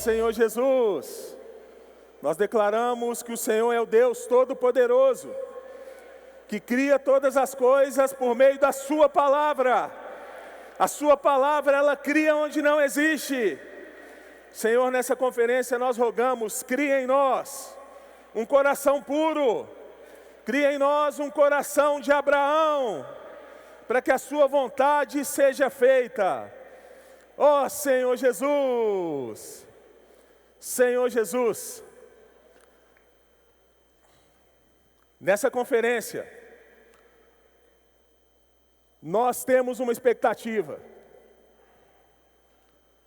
Senhor Jesus, nós declaramos que o Senhor é o Deus Todo-Poderoso, que cria todas as coisas por meio da sua palavra. A sua palavra, ela cria onde não existe. Senhor, nessa conferência nós rogamos, cria em nós um coração puro, cria em nós um coração de Abraão, para que a sua vontade seja feita. Ó Senhor Jesus, Senhor Jesus, nessa conferência, nós temos uma expectativa,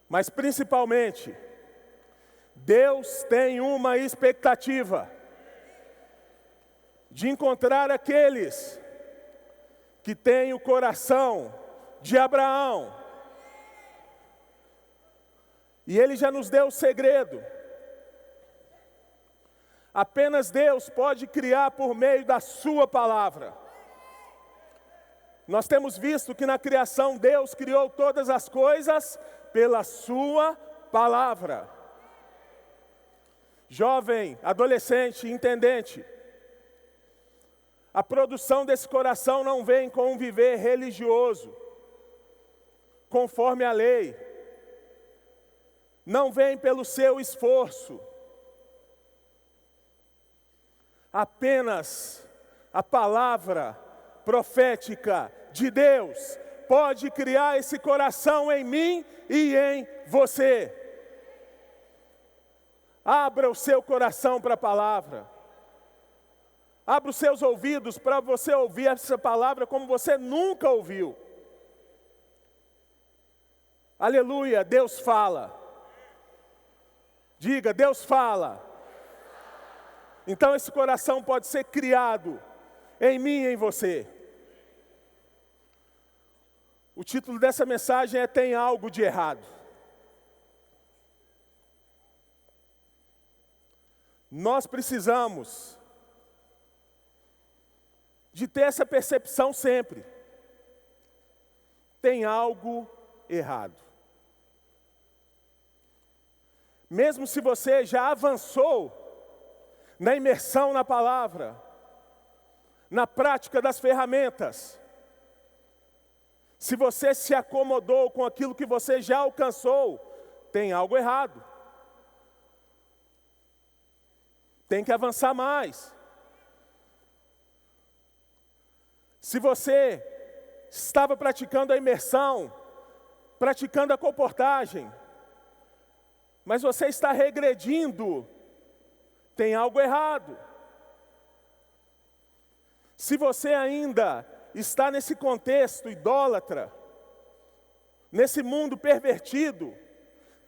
mas principalmente, Deus tem uma expectativa de encontrar aqueles que têm o coração de Abraão. E Ele já nos deu o segredo. Apenas Deus pode criar por meio da sua palavra. Nós temos visto que na criação Deus criou todas as coisas pela sua palavra. Jovem, adolescente, intendente, a produção desse coração não vem com um viver religioso, conforme a lei. Não vem pelo seu esforço. Apenas a palavra profética de Deus pode criar esse coração em mim e em você. Abra o seu coração para a palavra. Abra os seus ouvidos para você ouvir essa palavra como você nunca ouviu. Aleluia, Deus fala. Diga, Deus fala. Então esse coração pode ser criado em mim e em você. O título dessa mensagem é Tem Algo de Errado. Nós precisamos de ter essa percepção sempre. Tem algo errado. Mesmo se você já avançou na imersão na palavra, na prática das ferramentas, se você se acomodou com aquilo que você já alcançou, tem algo errado. Tem que avançar mais. Se você estava praticando a imersão, praticando a comportagem, mas você está regredindo, tem algo errado. Se você ainda está nesse contexto idólatra, nesse mundo pervertido,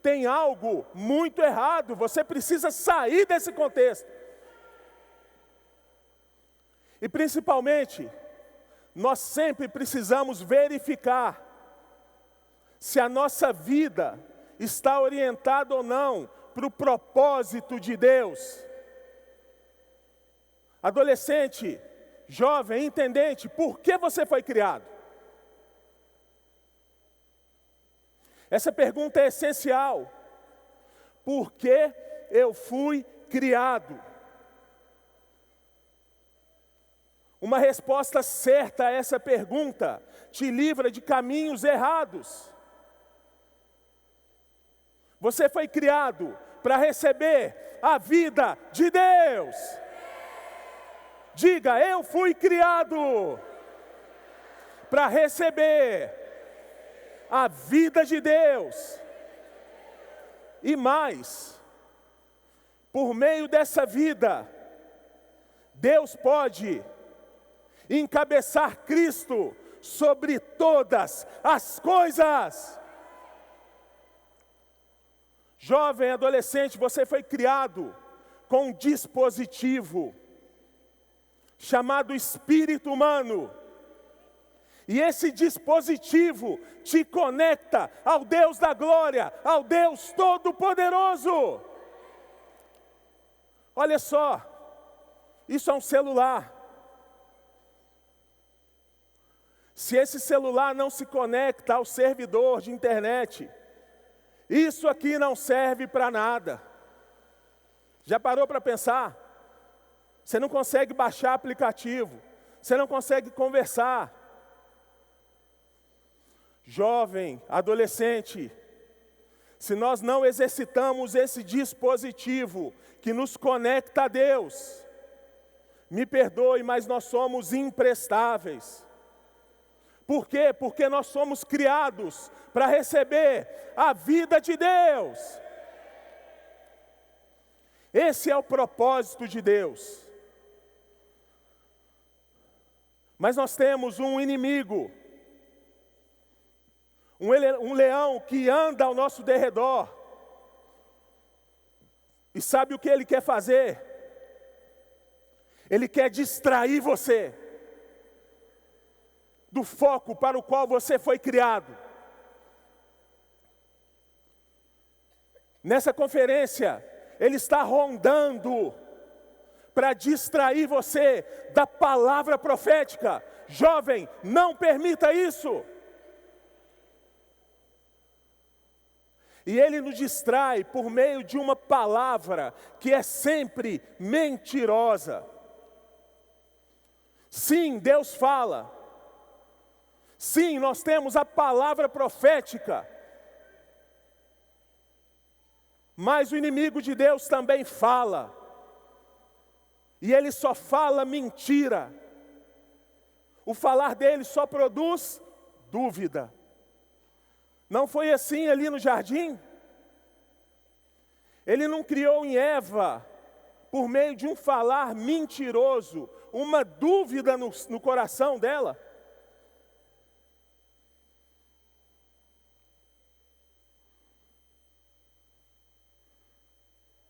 tem algo muito errado. Você precisa sair desse contexto. E principalmente, nós sempre precisamos verificar se a nossa vida está orientada ou não para o propósito de Deus. Adolescente, jovem, intendente, por que você foi criado? Essa pergunta é essencial. Por que eu fui criado? Uma resposta certa a essa pergunta te livra de caminhos errados. Você foi criado para receber a vida de Deus. Diga, eu fui criado para receber a vida de Deus. E mais, por meio dessa vida, Deus pode encabeçar Cristo sobre todas as coisas. Jovem, adolescente, você foi criado com um dispositivo chamado espírito humano. E esse dispositivo te conecta ao Deus da glória, ao Deus Todo-Poderoso. Olha só, isso é um celular. Se esse celular não se conecta ao servidor de internet, Isso aqui não serve para nada. Já parou para pensar? Você não consegue baixar aplicativo, você não consegue conversar. Jovem, adolescente, se nós não exercitamos esse dispositivo que nos conecta a Deus, me perdoe, mas nós somos imprestáveis. Por quê? Porque nós somos criados para receber a vida de Deus. Esse é o propósito de Deus. Mas nós temos um inimigo, um leão que anda ao nosso derredor. E sabe o que ele quer fazer? Ele quer distrair você do foco para o qual você foi criado. Nessa conferência, ele está rondando para distrair você da palavra profética. Jovem, não permita isso. E ele nos distrai por meio de uma palavra que é sempre mentirosa. Sim, Deus fala. Sim, nós temos a palavra profética. Mas o inimigo de Deus também fala. E ele só fala mentira. O falar dele só produz dúvida. Não foi assim ali no jardim? Ele não criou em Eva, por meio de um falar mentiroso, uma dúvida no coração dela?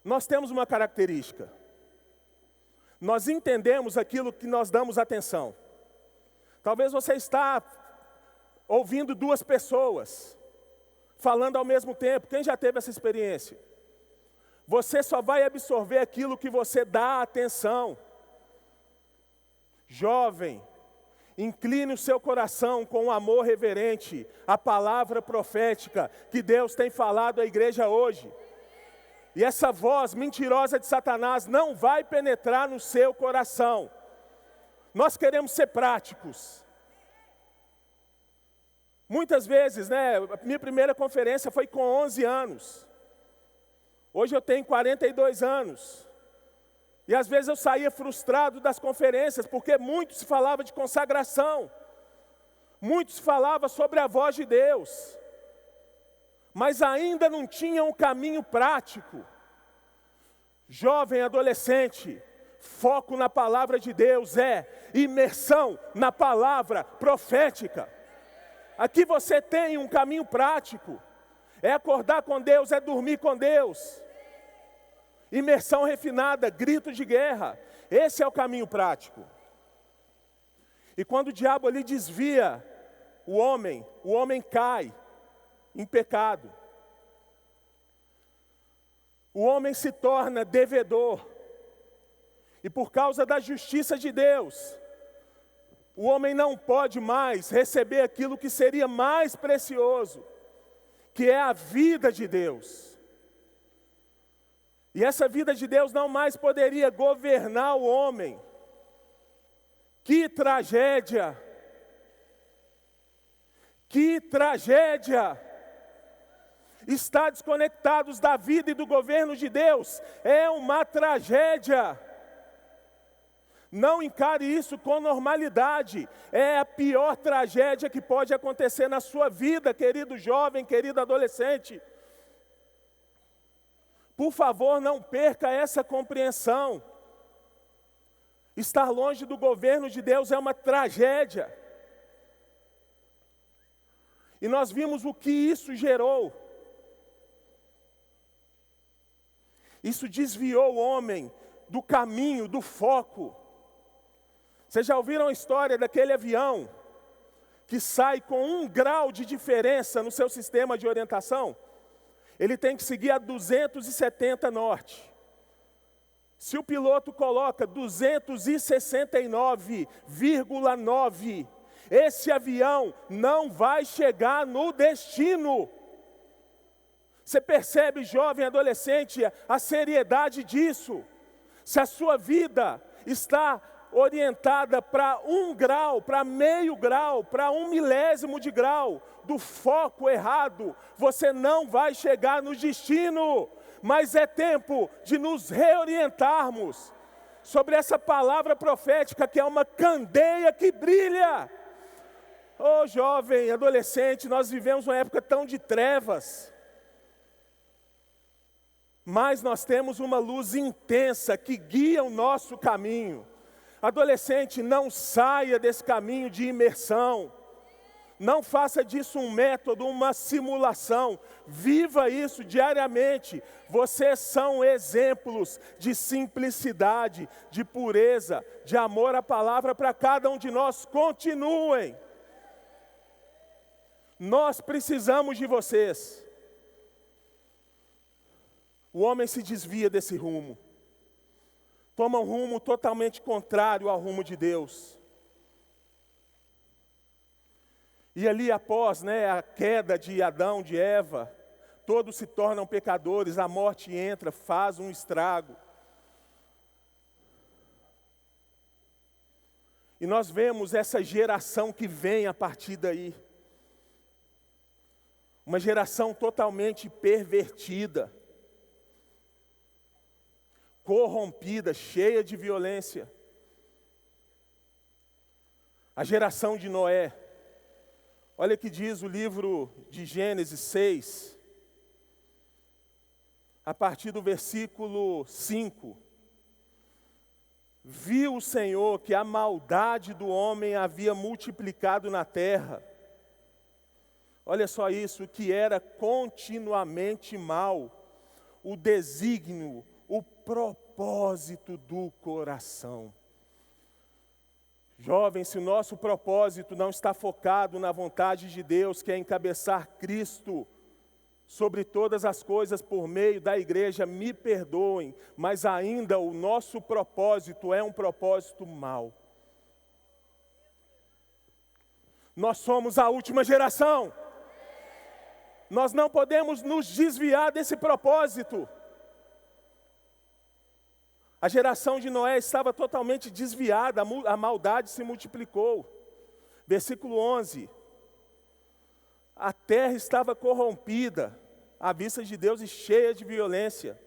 Nós temos uma característica. Nós entendemos aquilo que nós damos atenção. Talvez você está ouvindo duas pessoas falando ao mesmo tempo. Quem já teve essa experiência? Você só vai absorver aquilo que você dá atenção. Jovem, incline o seu coração com amor reverente à palavra profética que Deus tem falado à igreja hoje. E essa voz mentirosa de Satanás não vai penetrar no seu coração. Nós queremos ser práticos. Muitas vezes, a minha primeira conferência foi com 11 anos. Hoje eu tenho 42 anos. E às vezes eu saía frustrado das conferências, porque muito se falava de consagração. Muito se falava sobre a voz de Deus. Mas ainda não tinha um caminho prático. Jovem, adolescente, foco na palavra de Deus é imersão na palavra profética. Aqui você tem um caminho prático. É acordar com Deus, é dormir com Deus. Imersão refinada, grito de guerra. Esse é o caminho prático. E quando o diabo ali desvia o homem cai em pecado. O homem se torna devedor. E por causa da justiça de Deus, o homem não pode mais receber aquilo que seria mais precioso, que é a vida de Deus. E essa vida de Deus não mais poderia governar o homem. Que tragédia! Que tragédia! Estar desconectados da vida e do governo de Deus é uma tragédia. Não encare isso com normalidade. É a pior tragédia que pode acontecer na sua vida, querido jovem, querido adolescente. Por favor, não perca essa compreensão. Estar longe do governo de Deus é uma tragédia. E nós vimos o que isso gerou. Isso desviou o homem do caminho, do foco. Vocês já ouviram a história daquele avião que sai com 1 grau de diferença no seu sistema de orientação? Ele tem que seguir a 270 norte. Se o piloto coloca 269,9, esse avião não vai chegar no destino. Você percebe, jovem, adolescente, a seriedade disso? Se a sua vida está orientada para 1 grau, para meio grau, para 1/1000 de grau do foco errado, você não vai chegar no destino. Mas é tempo de nos reorientarmos sobre essa palavra profética que é uma candeia que brilha. Oh, jovem, adolescente, nós vivemos uma época tão de trevas, mas nós temos uma luz intensa que guia o nosso caminho. Adolescente, não saia desse caminho de imersão. Não faça disso um método, uma simulação. Viva isso diariamente. Vocês são exemplos de simplicidade, de pureza, de amor à palavra para cada um de nós. Continuem. Nós precisamos de vocês. O homem se desvia desse rumo. Toma um rumo totalmente contrário ao rumo de Deus. E ali após a queda de Adão, de Eva, todos se tornam pecadores, a morte entra, faz um estrago. E nós vemos essa geração que vem a partir daí. Uma geração totalmente pervertida, corrompida, cheia de violência. A geração de Noé. Olha o que diz o livro de Gênesis 6, a partir do versículo 5. Viu o Senhor que a maldade do homem havia multiplicado na terra. Olha só isso, que era continuamente mal, o desígnio, o propósito do coração. Jovem, se o nosso propósito não está focado na vontade de Deus, que é encabeçar Cristo sobre todas as coisas por meio da igreja, me perdoem, mas ainda o nosso propósito é um propósito mau. Nós somos a última geração. Nós não podemos nos desviar desse propósito. A geração de Noé estava totalmente desviada, a maldade se multiplicou. Versículo 11. A terra estava corrompida, à vista de Deus, e cheia de violência.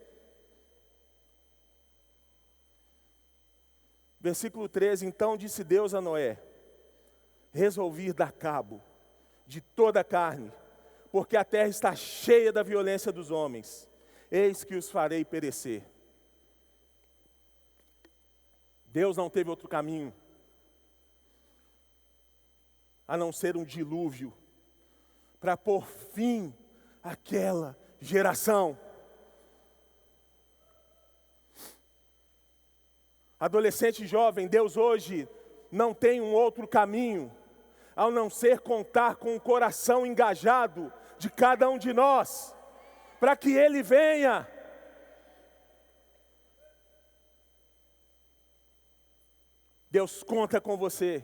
Versículo 13. Então disse Deus a Noé: resolvi dar cabo de toda a carne, porque a terra está cheia da violência dos homens. Eis que os farei perecer. Deus não teve outro caminho a não ser um dilúvio para pôr fim àquela geração. Adolescente jovem, Deus hoje não tem um outro caminho ao não ser contar com o coração engajado de cada um de nós, para que Ele venha. Deus conta com você.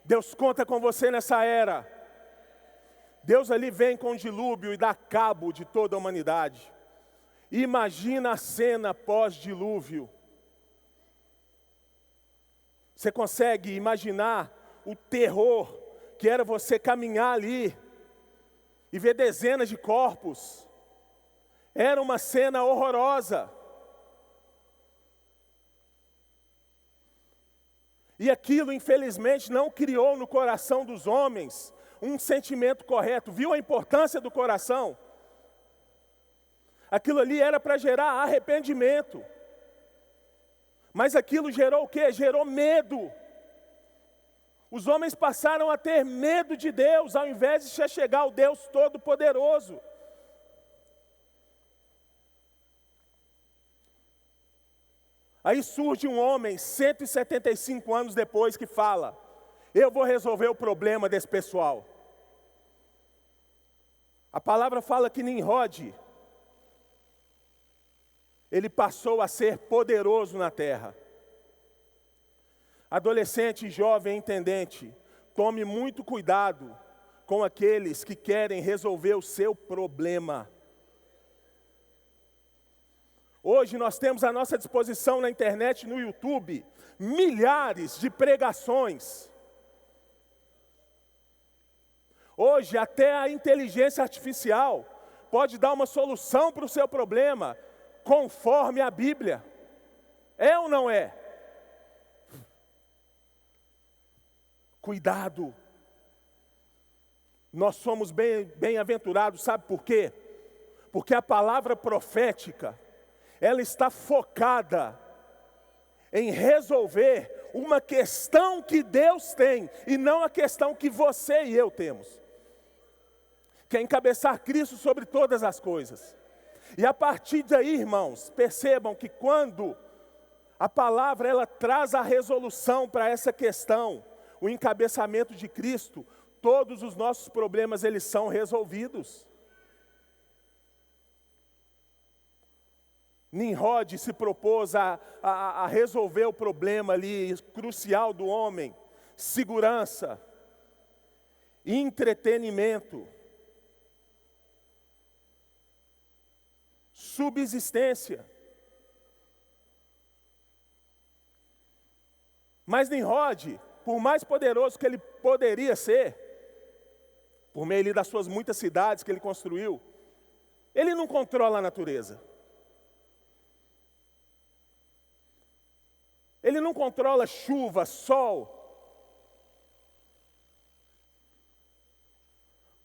Deus conta com você nessa era. Deus ali vem com o dilúvio e dá cabo de toda a humanidade. Imagina a cena pós-dilúvio. Você consegue imaginar o terror que era você caminhar ali e ver dezenas de corpos? Era uma cena horrorosa. E aquilo, infelizmente, não criou no coração dos homens um sentimento correto. Viu a importância do coração? Aquilo ali era para gerar arrependimento. Mas aquilo gerou o quê? Gerou medo. Os homens passaram a ter medo de Deus, ao invés de se chegar ao Deus Todo-Poderoso. Aí surge um homem, 175 anos depois, que fala: eu vou resolver o problema desse pessoal. A palavra fala que Nimrod, ele passou a ser poderoso na terra. Adolescente, jovem, entendente, tome muito cuidado com aqueles que querem resolver o seu problema. Hoje nós temos à nossa disposição na internet, no YouTube, milhares de pregações. Hoje até a inteligência artificial pode dar uma solução para o seu problema, conforme a Bíblia. É ou não é? Cuidado. Nós somos bem-aventurados, sabe por quê? Porque a palavra profética, ela está focada em resolver uma questão que Deus tem, e não a questão que você e eu temos. Que é encabeçar Cristo sobre todas as coisas. E a partir daí, irmãos, percebam que quando a palavra ela traz a resolução para essa questão, o encabeçamento de Cristo, todos os nossos problemas eles são resolvidos. Nimrod se propôs a resolver o problema ali crucial do homem: segurança, entretenimento, subsistência. Mas Nimrod, por mais poderoso que ele poderia ser, por meio ali das suas muitas cidades que ele construiu, ele não controla a natureza. Ele não controla chuva, sol.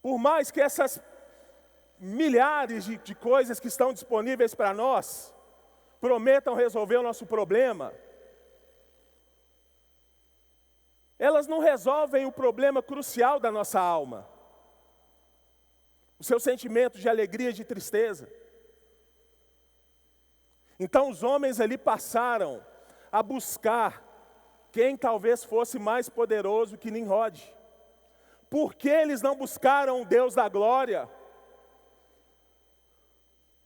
Por mais que essas milhares de coisas que estão disponíveis para nós prometam resolver o nosso problema, elas não resolvem o problema crucial da nossa alma. O seu sentimento de alegria e de tristeza. Então os homens ali passaram a buscar quem talvez fosse mais poderoso que Nimrod. Por que eles não buscaram o Deus da glória?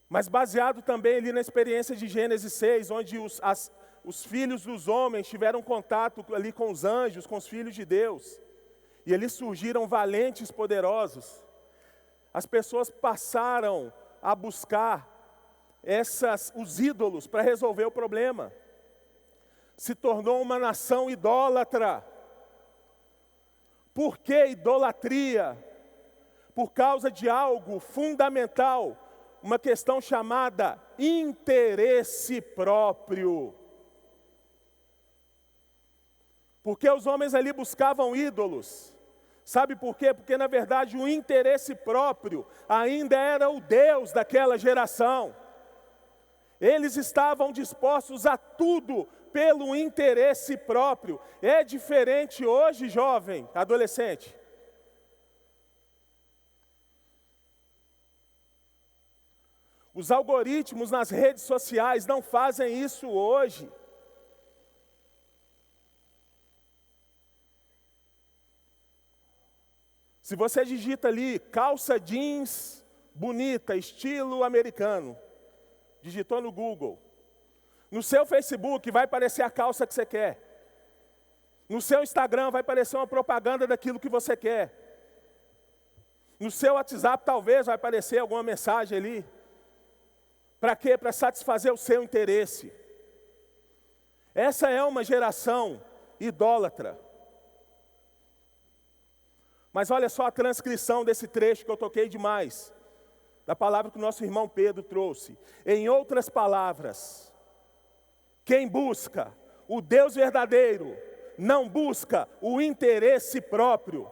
Mas baseado também ali na experiência de Gênesis 6, onde os filhos dos homens tiveram contato ali com os anjos, com os filhos de Deus. E eles surgiram valentes, poderosos. As pessoas passaram a buscar os ídolos para resolver o problema. Se tornou uma nação idólatra. Por que idolatria? Por causa de algo fundamental, uma questão chamada interesse próprio. Porque os homens ali buscavam ídolos. Sabe por quê? Porque na verdade o interesse próprio ainda era o Deus daquela geração. Eles estavam dispostos a tudo pelo interesse próprio. É diferente hoje, jovem, adolescente. Os algoritmos nas redes sociais não fazem isso hoje. Se você digita ali, calça jeans bonita, estilo americano, digitou no Google, no seu Facebook vai aparecer a calça que você quer. No seu Instagram vai aparecer uma propaganda daquilo que você quer. No seu WhatsApp talvez vai aparecer alguma mensagem ali. Para quê? Para satisfazer o seu interesse. Essa é uma geração idólatra. Mas olha só a transcrição desse trecho que eu toquei demais, da palavra que o nosso irmão Pedro trouxe. Em outras palavras, quem busca o Deus verdadeiro, não busca o interesse próprio.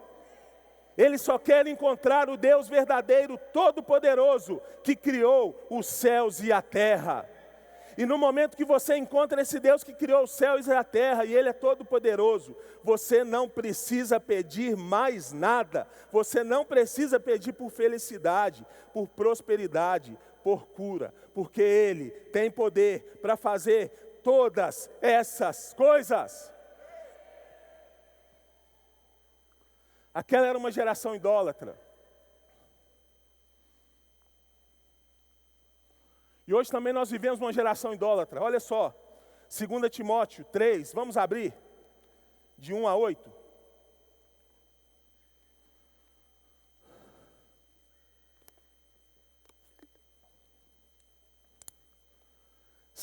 Ele só quer encontrar o Deus verdadeiro, todo-poderoso, que criou os céus e a terra. E no momento que você encontra esse Deus que criou os céus e a terra, e Ele é todo-poderoso, você não precisa pedir mais nada. Você não precisa pedir por felicidade, por prosperidade, por cura, porque Ele tem poder para fazer todas essas coisas. Aquela era uma geração idólatra. E hoje também nós vivemos uma geração idólatra. Olha só, 2 Timóteo 3, vamos abrir, de 1 a 8.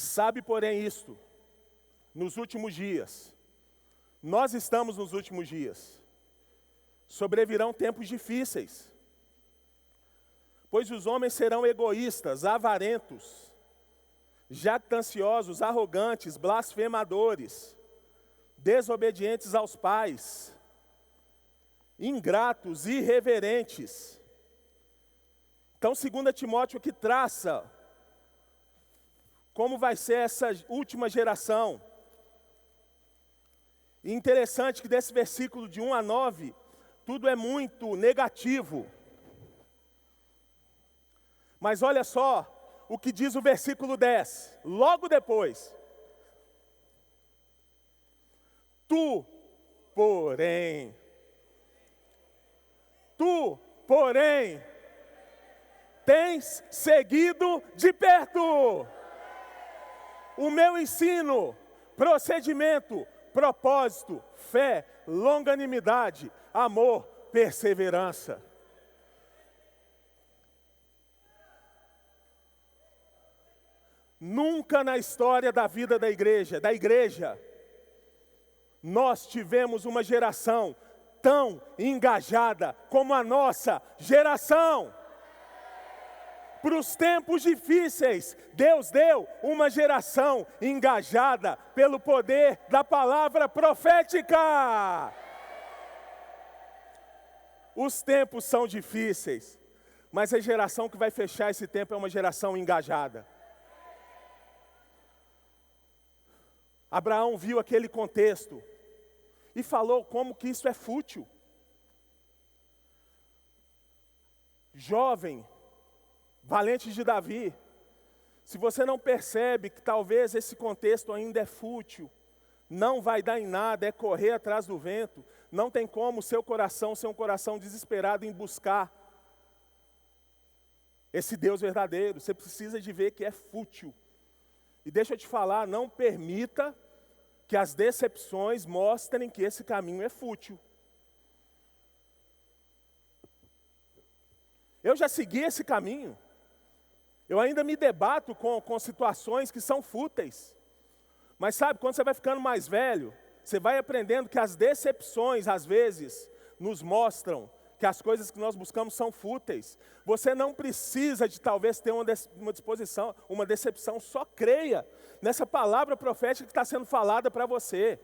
Sabe, porém, isto, nos últimos dias, nós estamos nos últimos dias, sobrevirão tempos difíceis, pois os homens serão egoístas, avarentos, jactanciosos, arrogantes, blasfemadores, desobedientes aos pais, ingratos, irreverentes. Então, 2 Timóteo aqui traça como vai ser essa última geração. E interessante que desse versículo de 1 a 9, tudo é muito negativo. Mas olha só o que diz o versículo 10, logo depois. Tu, porém, tens seguido de perto o meu ensino, procedimento, propósito, fé, longanimidade, amor, perseverança. Nunca na história da vida da igreja, nós tivemos uma geração tão engajada como a nossa geração. Para os tempos difíceis, Deus deu uma geração engajada pelo poder da palavra profética. Os tempos são difíceis, mas a geração que vai fechar esse tempo é uma geração engajada. Abraão viu aquele contexto e falou como que isso é fútil. Jovem, valente de Davi, se você não percebe que talvez esse contexto ainda é fútil, não vai dar em nada, é correr atrás do vento, não tem como o seu coração ser um coração desesperado em buscar esse Deus verdadeiro. Você precisa de ver que é fútil. E deixa eu te falar, não permita que as decepções mostrem que esse caminho é fútil. Eu já segui esse caminho. Eu ainda me debato com situações que são fúteis. Mas sabe, quando você vai ficando mais velho, você vai aprendendo que as decepções, às vezes, nos mostram que as coisas que nós buscamos são fúteis. Você não precisa de talvez ter uma decepção, só creia nessa palavra profética que está sendo falada para você.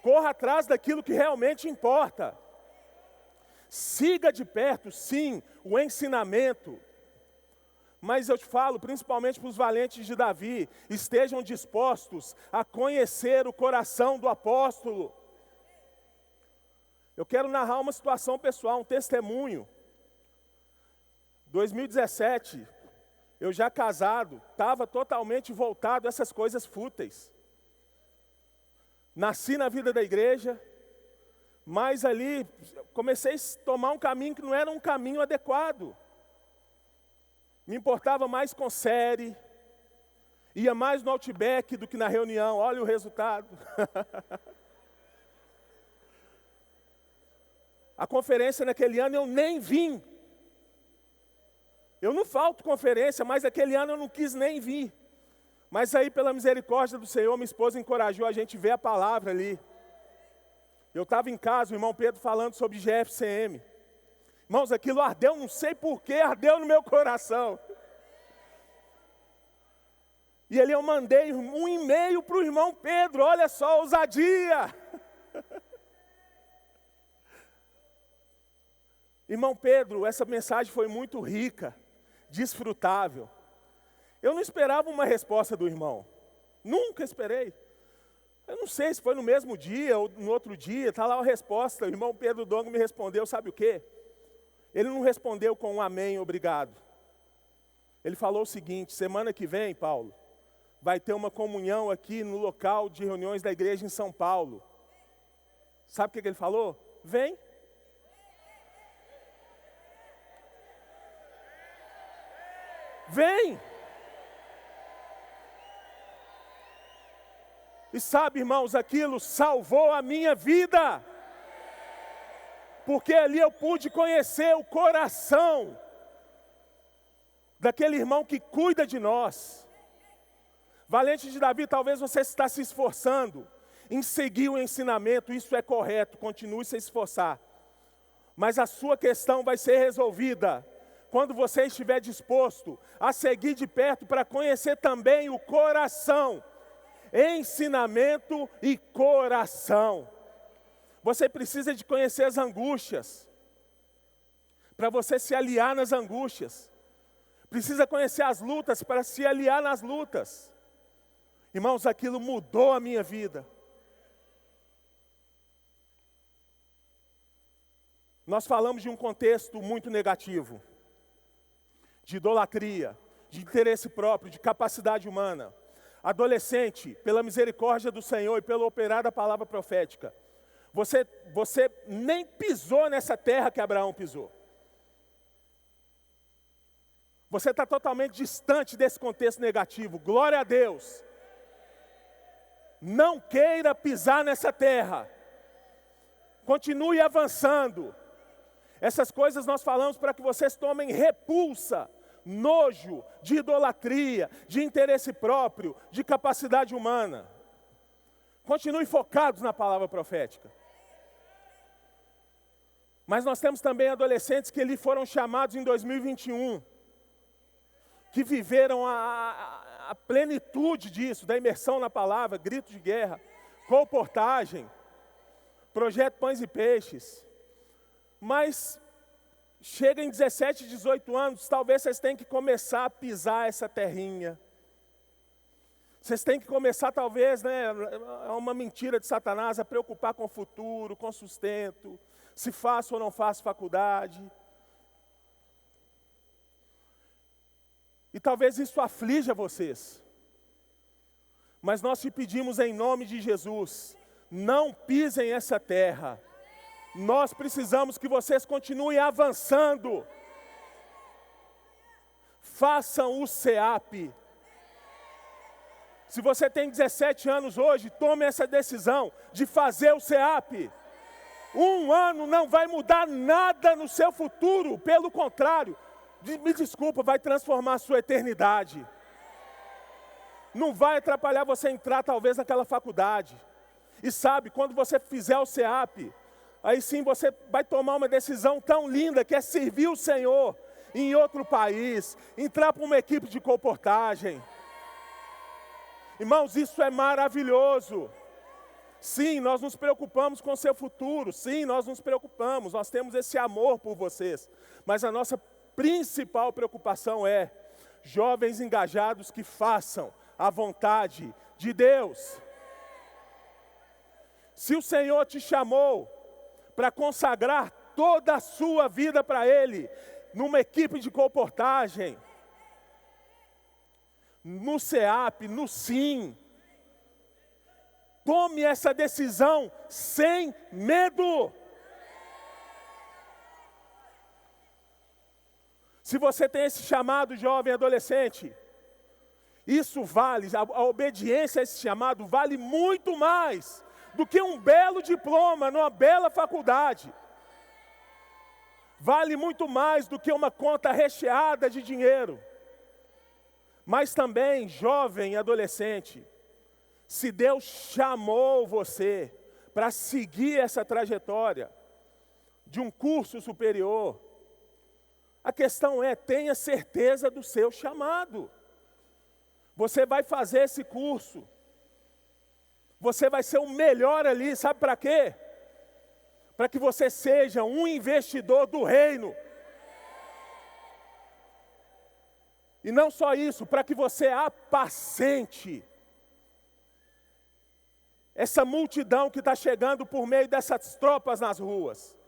Corra atrás daquilo que realmente importa. Siga de perto, sim, o ensinamento. Mas eu te falo, principalmente para os valentes de Davi, estejam dispostos a conhecer o coração do apóstolo. Eu quero narrar uma situação pessoal, um testemunho. 2017, eu já casado, estava totalmente voltado a essas coisas fúteis. Nasci na vida da igreja, mas ali comecei a tomar um caminho que não era um caminho adequado. Me importava mais com série, ia mais no Outback do que na reunião, olha o resultado. A conferência naquele ano eu nem vim. Eu não falto conferência, mas aquele ano eu não quis nem vir. Mas aí, pela misericórdia do Senhor, minha esposa encorajou a gente a ver a palavra ali. Eu estava em casa, o irmão Pedro falando sobre GFCM. Irmãos, aquilo ardeu, não sei porquê, ardeu no meu coração. E ali eu mandei um e-mail para o irmão Pedro, olha só, ousadia. Irmão Pedro, essa mensagem foi muito rica, desfrutável. Eu não esperava uma resposta do irmão, nunca esperei. Eu não sei se foi no mesmo dia ou no outro dia, está lá a resposta. O irmão Pedro Dongo me respondeu, sabe o quê? Ele não respondeu com um amém, obrigado. Ele falou o seguinte: semana que vem, Paulo, vai ter uma comunhão aqui no local de reuniões da igreja em São Paulo. Sabe o que ele falou? Vem. Vem. E sabe, irmãos, aquilo salvou a minha vida. Porque ali eu pude conhecer o coração daquele irmão que cuida de nós. Valente de Davi, talvez você está se esforçando em seguir o ensinamento, isso é correto, continue se esforçar. Mas a sua questão vai ser resolvida quando você estiver disposto a seguir de perto para conhecer também o coração. Ensinamento e coração. Você precisa de conhecer as angústias, para você se aliar nas angústias. Precisa conhecer as lutas para se aliar nas lutas. Irmãos, aquilo mudou a minha vida. Nós falamos de um contexto muito negativo, de idolatria, de interesse próprio, de capacidade humana. Adolescente, pela misericórdia do Senhor e pelo operar da palavra profética, você nem pisou nessa terra que Abraão pisou. Você está totalmente distante desse contexto negativo. Glória a Deus. Não queira pisar nessa terra. Continue avançando. Essas coisas nós falamos para que vocês tomem repulsa, nojo de idolatria, de interesse próprio, de capacidade humana. Continue focados na palavra profética. Mas nós temos também adolescentes que ali foram chamados em 2021, que viveram a plenitude disso, da imersão na palavra, grito de guerra, colportagem, projeto Pães e Peixes. Mas chega em 17, 18 anos, talvez vocês tenham que começar a pisar essa terrinha. Vocês têm que começar, talvez, é uma mentira de Satanás, a preocupar com o futuro, com o sustento, se faço ou não faço faculdade. E talvez isso aflija vocês. Mas nós te pedimos em nome de Jesus, não pisem essa terra. Nós precisamos que vocês continuem avançando. Façam o CEAP. Se você tem 17 anos hoje, tome essa decisão de fazer o CEAP. 1 ano não vai mudar nada no seu futuro, pelo contrário, me desculpa, vai transformar a sua eternidade. Não vai atrapalhar você entrar talvez naquela faculdade. E sabe, quando você fizer o CEAP, aí sim você vai tomar uma decisão tão linda que é servir o Senhor em outro país, entrar para uma equipe de colportagem. Irmãos, isso é maravilhoso. Sim, nós nos preocupamos com o seu futuro. Sim, nós nos preocupamos. Nós temos esse amor por vocês. Mas a nossa principal preocupação é jovens engajados que façam a vontade de Deus. Se o Senhor te chamou para consagrar toda a sua vida para Ele, numa equipe de colportagem, no CEAP, no SIM, tome essa decisão sem medo. Se você tem esse chamado, jovem, adolescente, isso vale, a obediência a esse chamado vale muito mais do que um belo diploma numa bela faculdade. Vale muito mais do que uma conta recheada de dinheiro. Mas também, jovem e adolescente, se Deus chamou você para seguir essa trajetória de um curso superior, a questão é, tenha certeza do seu chamado. Você vai fazer esse curso. Você vai ser o melhor ali, sabe para quê? Para que você seja um investidor do reino. E não só isso, para que você apacente essa multidão que está chegando por meio dessas tropas nas ruas.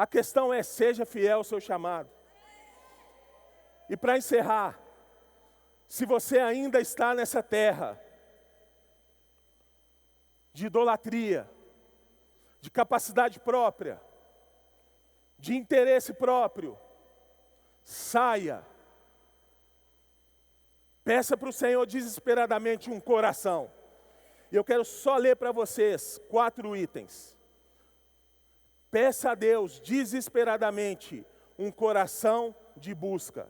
A questão é, seja fiel ao seu chamado. E para encerrar, se você ainda está nessa terra de idolatria, de capacidade própria, de interesse próprio, saia. Peça para o Senhor desesperadamente um coração. E eu quero só ler para vocês 4 itens. Peça a Deus desesperadamente um coração de busca.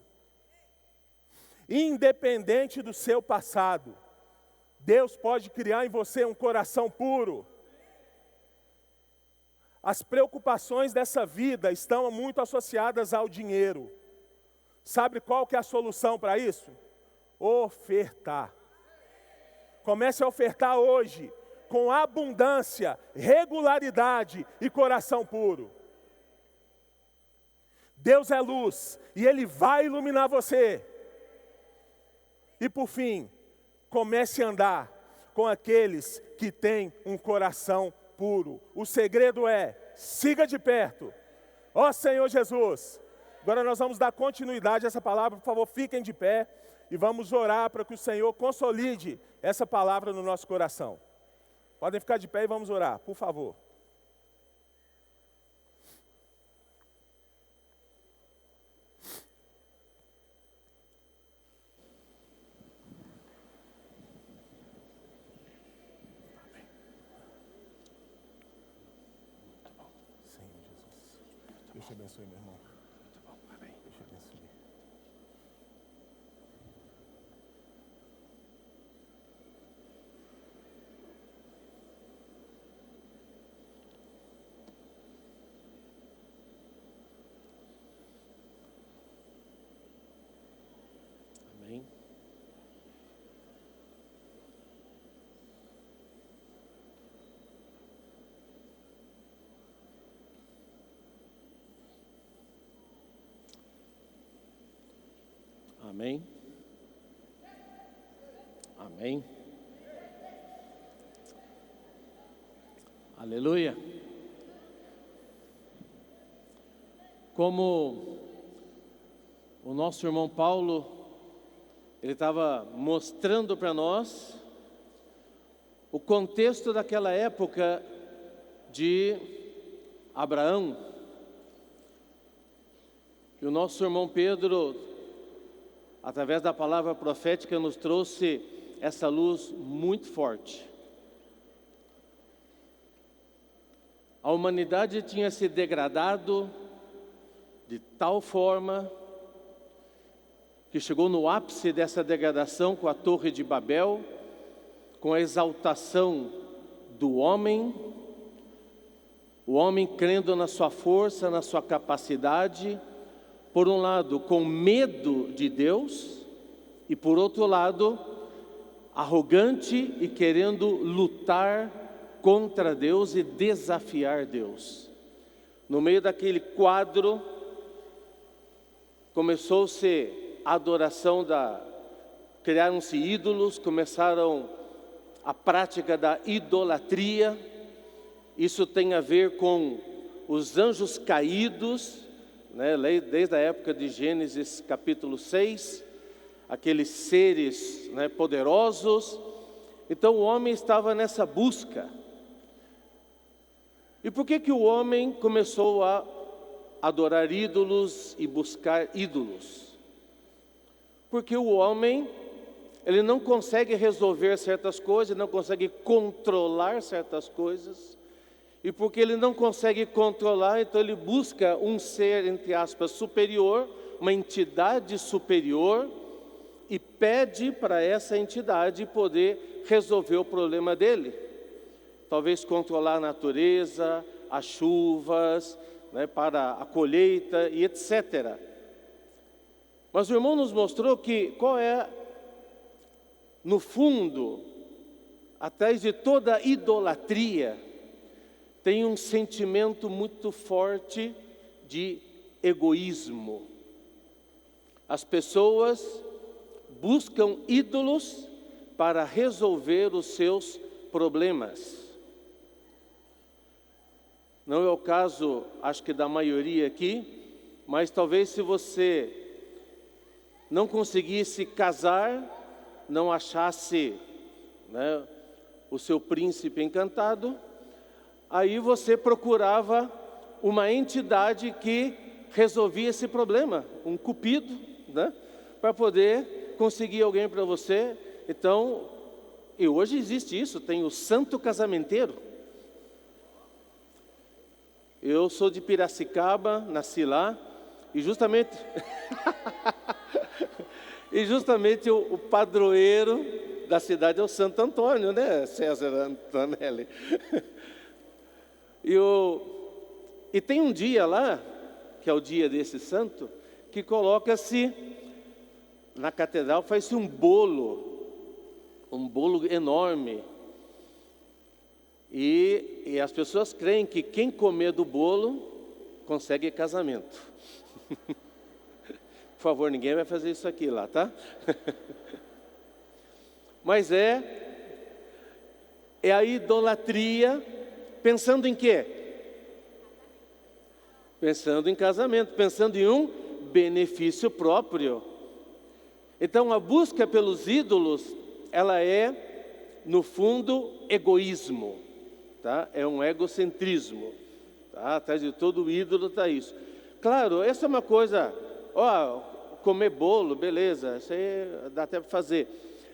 Independente do seu passado, Deus pode criar em você um coração puro. As preocupações dessa vida estão muito associadas ao dinheiro. Sabe qual que é a solução para isso? Ofertar. Comece a ofertar hoje, com abundância, regularidade e coração puro. Deus é luz e Ele vai iluminar você. E por fim, comece a andar com aqueles que têm um coração puro. O segredo é, siga de perto. Ó Senhor Jesus, agora nós vamos dar continuidade a essa palavra, por favor, fiquem de pé e vamos orar para que o Senhor consolide essa palavra no nosso coração. Podem ficar de pé e vamos orar, por favor. Deus te abençoe, meu irmão. Muito bom, amém. Deus te abençoe. Amém. Amém. Amém. Aleluia. Como o nosso irmão Paulo, ele estava mostrando para nós o contexto daquela época de Abraão. E o nosso irmão Pedro, através da palavra profética, nos trouxe essa luz muito forte. A humanidade tinha se degradado de tal forma que chegou no ápice dessa degradação com a Torre de Babel, com a exaltação do homem, o homem crendo na sua força, na sua capacidade, por um lado com medo de Deus e por outro lado arrogante e querendo lutar contra Deus e desafiar Deus. No meio daquele quadro começou-se a adoração criaram-se ídolos, começaram a prática da idolatria. Isso tem a ver com os anjos caídos, né? Desde a época de Gênesis capítulo 6, aqueles seres, né, poderosos. Então o homem estava nessa busca. E por que o homem começou a adorar ídolos e buscar ídolos? Porque o homem, ele não consegue resolver certas coisas, não consegue controlar certas coisas. E porque ele não consegue controlar, então ele busca um ser, entre aspas, superior, uma entidade superior, e pede para essa entidade poder resolver o problema dele. Talvez controlar a natureza, as chuvas, né, para a colheita e etc. Mas o irmão nos mostrou que qual é, no fundo, atrás de toda idolatria, tem um sentimento muito forte de egoísmo. As pessoas buscam ídolos para resolver os seus problemas. Não é o caso, acho que da maioria aqui, mas talvez se você não conseguisse casar, não achasse, né, o seu príncipe encantado, aí você procurava uma entidade que resolvia esse problema, um cupido, né, para poder conseguir alguém para você. Então, e hoje existe isso, tem o santo casamenteiro. Eu sou de Piracicaba, nasci lá, e justamente E justamente o padroeiro da cidade é o Santo Antônio, né? César Antonelli. E tem um dia lá, que é o dia desse santo, que coloca-se, na catedral, faz-se um bolo enorme. E as pessoas creem que quem comer do bolo consegue casamento. Por favor, ninguém vai fazer isso aqui lá, tá? Mas é a idolatria, pensando em quê? Pensando em casamento, pensando em um benefício próprio. Então a busca pelos ídolos, ela é, no fundo, egoísmo, tá? É um egocentrismo, tá? Atrás de todo ídolo está isso. Claro, essa é uma coisa, comer bolo, beleza, isso aí dá até para fazer.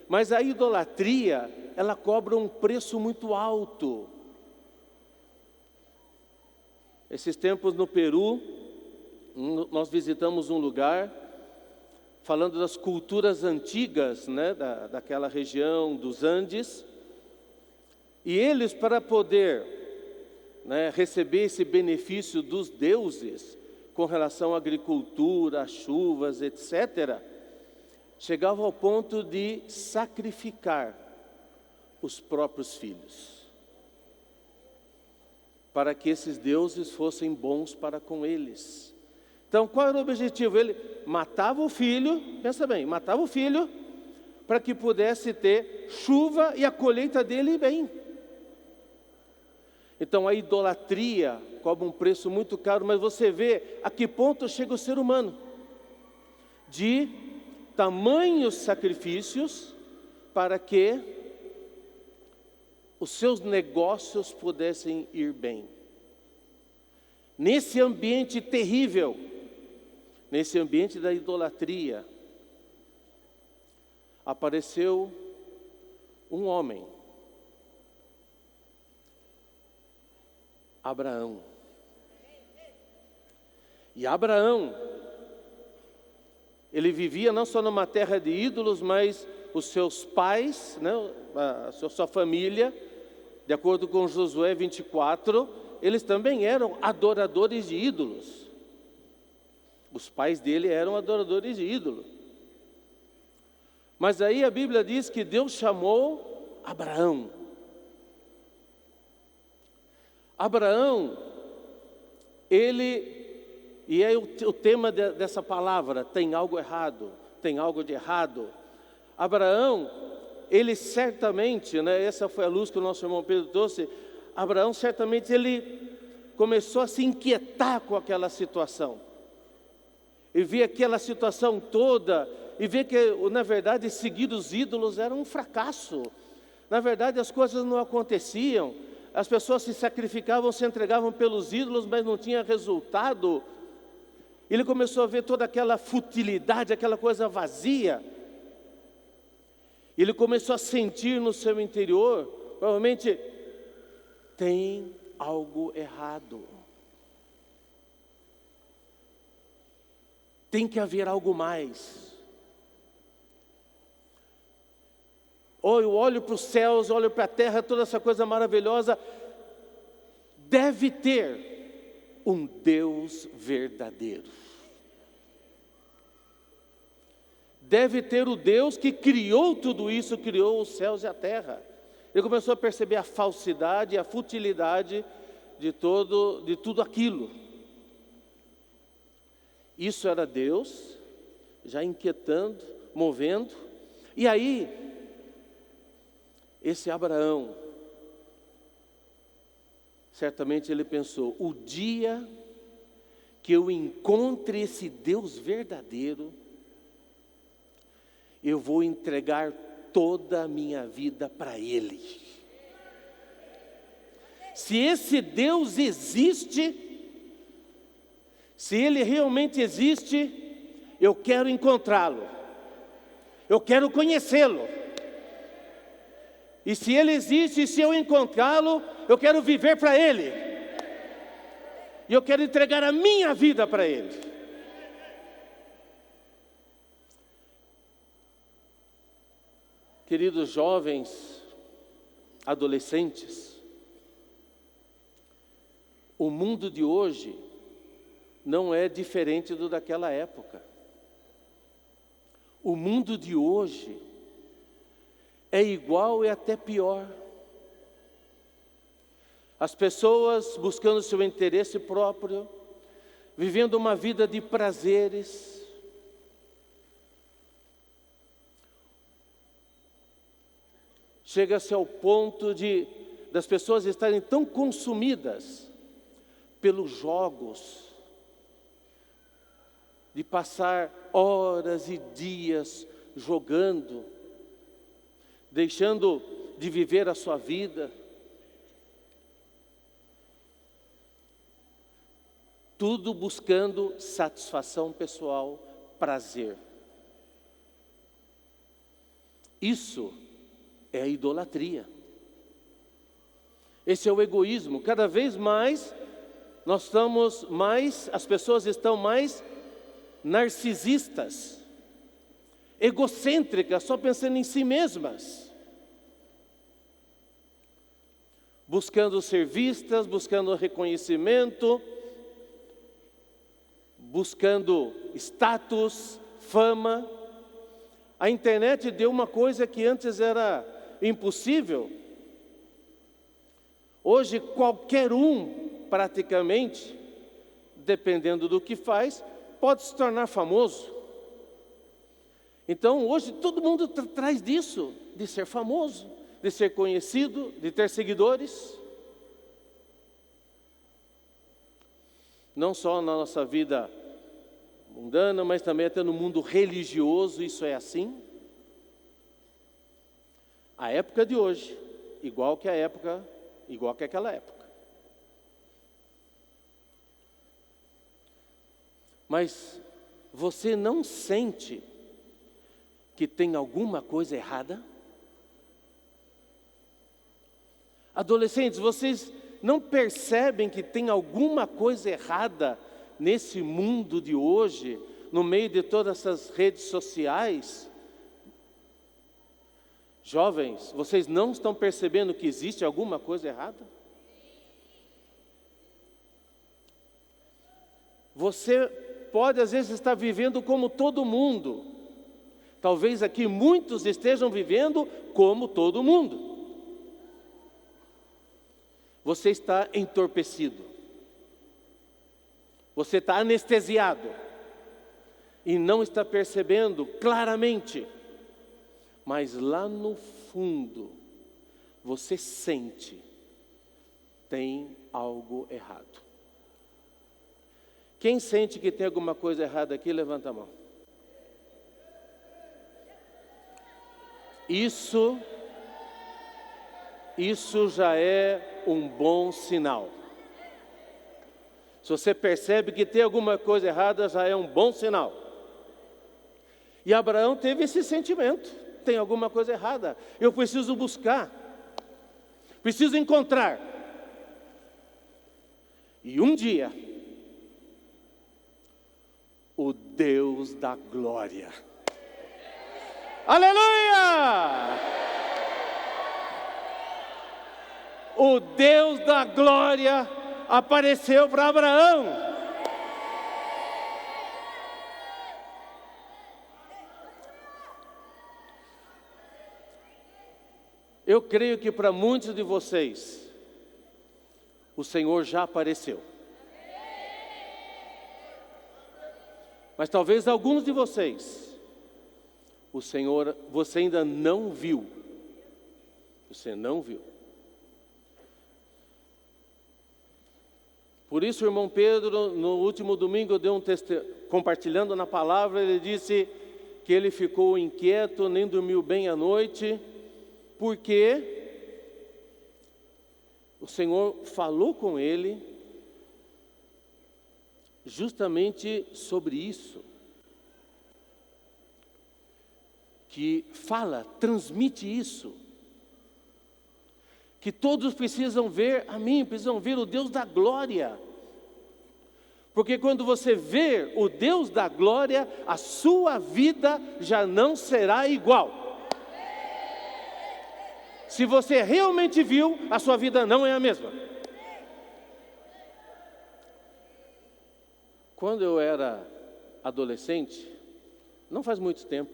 Mas a idolatria, ela cobra um preço muito alto. Esses tempos no Peru, nós visitamos um lugar, falando das culturas antigas, né, daquela região dos Andes. E eles, para poder, né, receber esse benefício dos deuses, com relação à agricultura, às chuvas, etc., chegavam ao ponto de sacrificar os próprios filhos, para que esses deuses fossem bons para com eles. Então, qual era o objetivo? Ele matava o filho, pensa bem, matava o filho, para que pudesse ter chuva e a colheita dele ir bem. Então, a idolatria cobra um preço muito caro, mas você vê a que ponto chega o ser humano, de tamanhos sacrifícios para que os seus negócios pudessem ir bem. Nesse ambiente terrível, nesse ambiente da idolatria, apareceu um homem, Abraão. E Abraão, ele vivia não só numa terra de ídolos, mas os seus pais, né, a sua família, de acordo com Josué 24, eles também eram adoradores de ídolos. Os pais dele eram adoradores de ídolos. Mas aí a Bíblia diz que Deus chamou Abraão. Abraão, e é o tema dessa palavra, tem algo errado, tem algo de errado. Abraão, ele certamente, né, essa foi a luz que o nosso irmão Pedro trouxe, Abraão certamente ele começou a se inquietar com aquela situação. E ver aquela situação toda, e ver que, na verdade, seguir os ídolos era um fracasso. Na verdade, as coisas não aconteciam. As pessoas se sacrificavam, se entregavam pelos ídolos, mas não tinha resultado. Ele começou a ver toda aquela futilidade, aquela coisa vazia. Ele começou a sentir no seu interior, provavelmente, tem algo errado. Tem que haver algo mais. Eu olho para os céus, olho para a terra, toda essa coisa maravilhosa. Deve ter um Deus verdadeiro. Deve ter o Deus que criou tudo isso, criou os céus e a terra. Ele começou a perceber a falsidade, a futilidade de tudo aquilo. Isso era Deus, já inquietando, movendo. E aí, esse Abraão, certamente ele pensou, o dia que eu encontre esse Deus verdadeiro, eu vou entregar toda a minha vida para Ele. Se esse Deus existe, se Ele realmente existe, eu quero encontrá-lo, eu quero conhecê-lo. E se Ele existe, se eu encontrá-lo, eu quero viver para Ele. E eu quero entregar a minha vida para Ele. Queridos jovens, adolescentes, o mundo de hoje não é diferente do daquela época. O mundo de hoje é igual e até pior. As pessoas buscando seu interesse próprio, vivendo uma vida de prazeres. Chega-se ao ponto das pessoas estarem tão consumidas pelos jogos, de passar horas e dias jogando, deixando de viver a sua vida. Tudo buscando satisfação pessoal, prazer. Isso é a idolatria. Esse é o egoísmo. Cada vez mais as pessoas estão mais narcisistas, egocêntricas, só pensando em si mesmas. Buscando ser vistas, buscando reconhecimento, buscando status, fama. A internet deu uma coisa que antes era impossível. Hoje qualquer um, praticamente, dependendo do que faz, pode se tornar famoso. Então hoje todo mundo atrás disso, de ser famoso, de ser conhecido, de ter seguidores. Não só na nossa vida mundana, mas também até no mundo religioso, isso é assim. A época de hoje, igual que aquela época. Mas você não sente que tem alguma coisa errada? Adolescentes, vocês não percebem que tem alguma coisa errada nesse mundo de hoje, no meio de todas essas redes sociais? Jovens, vocês não estão percebendo que existe alguma coisa errada? Você pode às vezes estar vivendo como todo mundo. Talvez aqui muitos estejam vivendo como todo mundo. Você está entorpecido. Você está anestesiado. E não está percebendo claramente. Mas lá no fundo, você sente, tem algo errado. Quem sente que tem alguma coisa errada aqui, levanta a mão. Isso já é um bom sinal. Se você percebe que tem alguma coisa errada, já é um bom sinal. E Abraão teve esse sentimento. Tem alguma coisa errada. Eu preciso buscar. Preciso encontrar. E um dia, o Deus da glória. Aleluia! O Deus da glória apareceu para Abraão. Eu creio que para muitos de vocês, o Senhor já apareceu. Mas talvez alguns de vocês, o Senhor, você ainda não viu. Você não viu. Por isso o irmão Pedro, no último domingo, deu compartilhando na palavra, ele disse que ele ficou inquieto, nem dormiu bem à noite, porque o Senhor falou com ele justamente sobre isso. Que fala, transmite isso. Que todos precisam ver a mim, precisam ver o Deus da glória. Porque quando você vê o Deus da glória, a sua vida já não será igual. Se você realmente viu, a sua vida não é a mesma. Quando eu era adolescente, não faz muito tempo,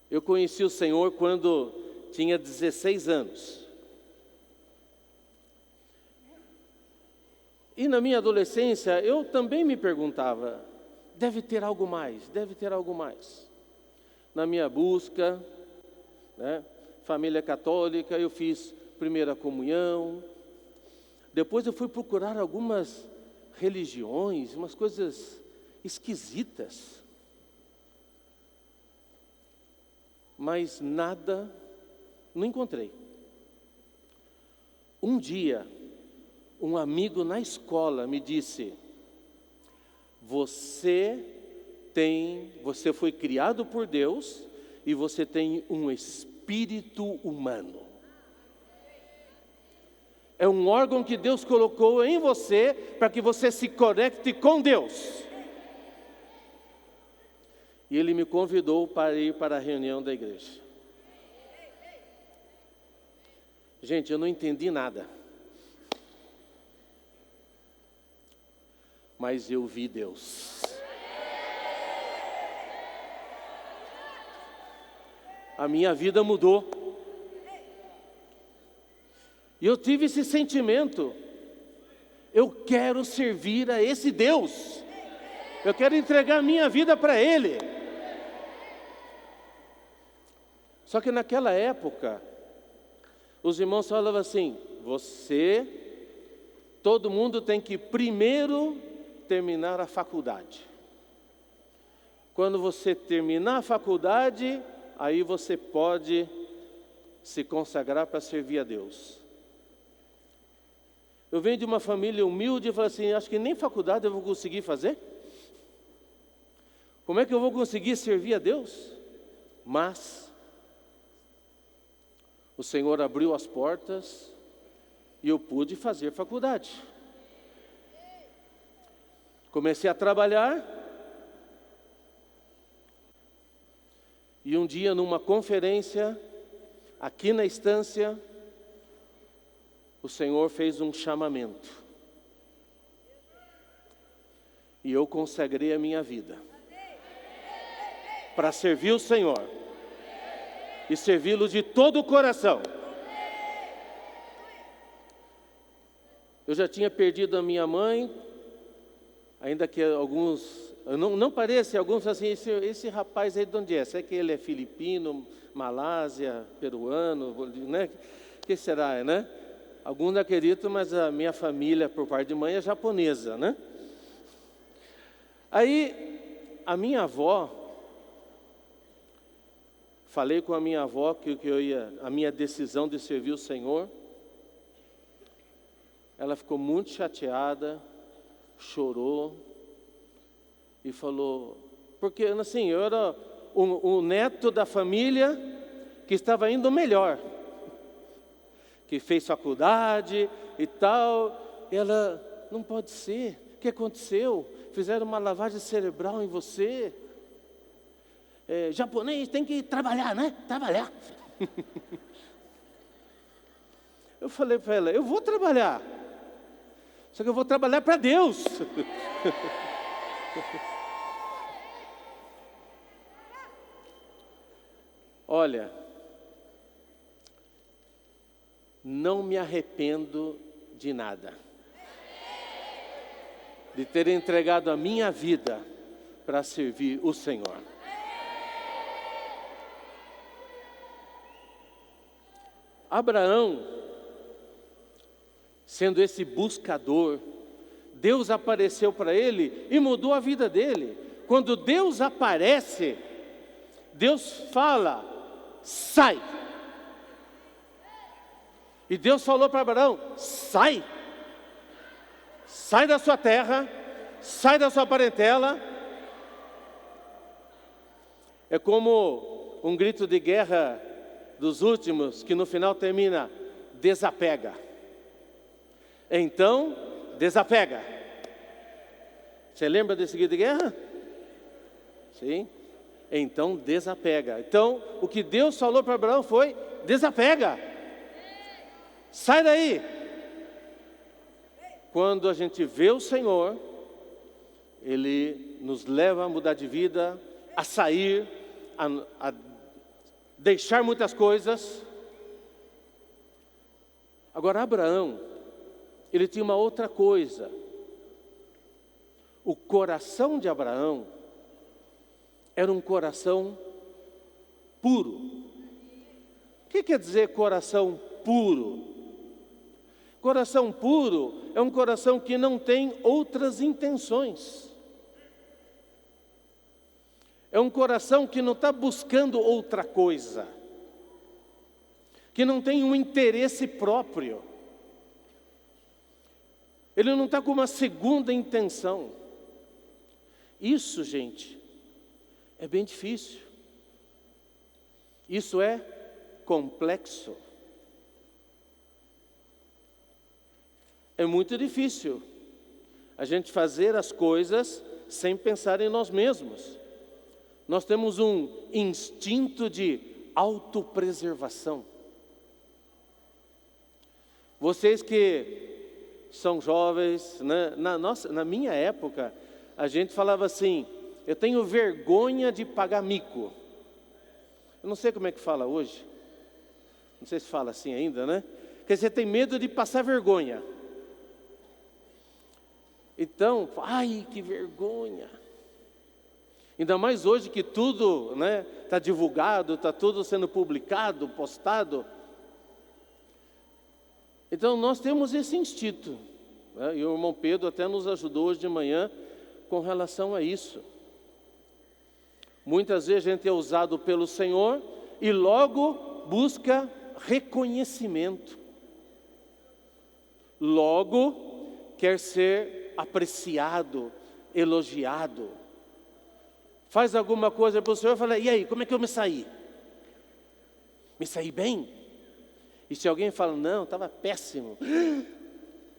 eu conheci o Senhor quando tinha 16 anos. E na minha adolescência, eu também me perguntava, deve ter algo mais, deve ter algo mais. Na minha busca, né, família católica, eu fiz primeira comunhão. Depois eu fui procurar algumas religiões, umas coisas esquisitas. Mas nada, não encontrei. Um dia, um amigo na escola me disse: você foi criado por Deus e você tem um espírito humano. É um órgão que Deus colocou em você para que você se conecte com Deus. E ele me convidou para ir para a reunião da igreja. Gente, eu não entendi nada. Mas eu vi Deus. A minha vida mudou. E eu tive esse sentimento. Eu quero servir a esse Deus. Eu quero entregar a minha vida para Ele. Só que naquela época, os irmãos falavam assim: todo mundo tem que primeiro terminar a faculdade. Quando você terminar a faculdade, aí você pode se consagrar para servir a Deus. Eu venho de uma família humilde e falo assim: acho que nem faculdade eu vou conseguir fazer. Como é que eu vou conseguir servir a Deus? Mas o Senhor abriu as portas e eu pude fazer faculdade. Comecei a trabalhar. E um dia, numa conferência, aqui na estância, o Senhor fez um chamamento. E eu consagrei a minha vida para servir o Senhor e servi-lo de todo o coração. Eu já tinha perdido a minha mãe, ainda que alguns, não parece, alguns assim, esse rapaz aí de onde é? Será que ele é filipino, Malásia, peruano, né? Que será, né? Alguns não acreditam, mas a minha família, por parte de mãe, é japonesa, né? Aí, a minha avó, falei com a minha avó que a minha decisão de servir o Senhor. Ela ficou muito chateada, chorou e falou, porque assim, eu era o neto da família que estava indo melhor, que fez faculdade e tal. Ela, não pode ser, o que aconteceu? Fizeram uma lavagem cerebral em você. Japonês tem que trabalhar, né? Trabalhar. Eu falei para ela, eu vou trabalhar, só que eu vou trabalhar para Deus. Olha, não me arrependo de nada, de ter entregado a minha vida para servir o Senhor. Abraão, sendo esse buscador, Deus apareceu para ele e mudou a vida dele. Quando Deus aparece, Deus fala, sai. E Deus falou para Abraão, sai. Sai da sua terra, sai da sua parentela. É como um grito de guerra dos últimos, que no final termina, desapega. Então, desapega. Você lembra desse grito de guerra? Sim? Então desapega. Então o que Deus falou para Abraão foi: desapega, sai daí. Quando a gente vê o Senhor, Ele nos leva a mudar de vida, a sair, a deixar muitas coisas. Agora Abraão, ele tinha uma outra coisa. O coração de Abraão era um coração puro. O que quer dizer coração puro? Coração puro é um coração que não tem outras intenções. É um coração que não está buscando outra coisa, que não tem um interesse próprio. Ele não está com uma segunda intenção. Isso, gente, é bem difícil. Isso é complexo. É muito difícil a gente fazer as coisas sem pensar em nós mesmos. Nós temos um instinto de autopreservação. Vocês que são jovens, né? Na minha época, a gente falava assim: eu tenho vergonha de pagar mico. Eu não sei como é que fala hoje. Não sei se fala assim ainda, né? Porque você tem medo de passar vergonha. Então, ai, que vergonha. Ainda mais hoje que tudo, né, está divulgado, está tudo sendo publicado, postado. Então nós temos esse instinto, né? E o irmão Pedro até nos ajudou hoje de manhã com relação a isso. Muitas vezes a gente é usado pelo Senhor e logo busca reconhecimento. Logo quer ser apreciado, elogiado. Faz alguma coisa para o Senhor e fala: e aí, como é que eu me saí? Me saí bem? E se alguém fala: não, estava péssimo,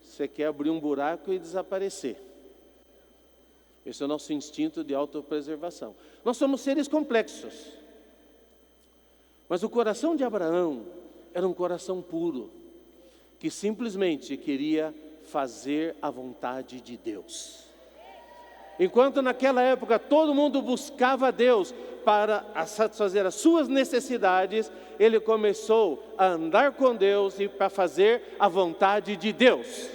você quer abrir um buraco e desaparecer. Esse é o nosso instinto de autopreservação. Nós somos seres complexos. Mas o coração de Abraão era um coração puro, que simplesmente queria fazer a vontade de Deus. Enquanto naquela época todo mundo buscava a Deus para satisfazer as suas necessidades, ele começou a andar com Deus e para fazer a vontade de Deus.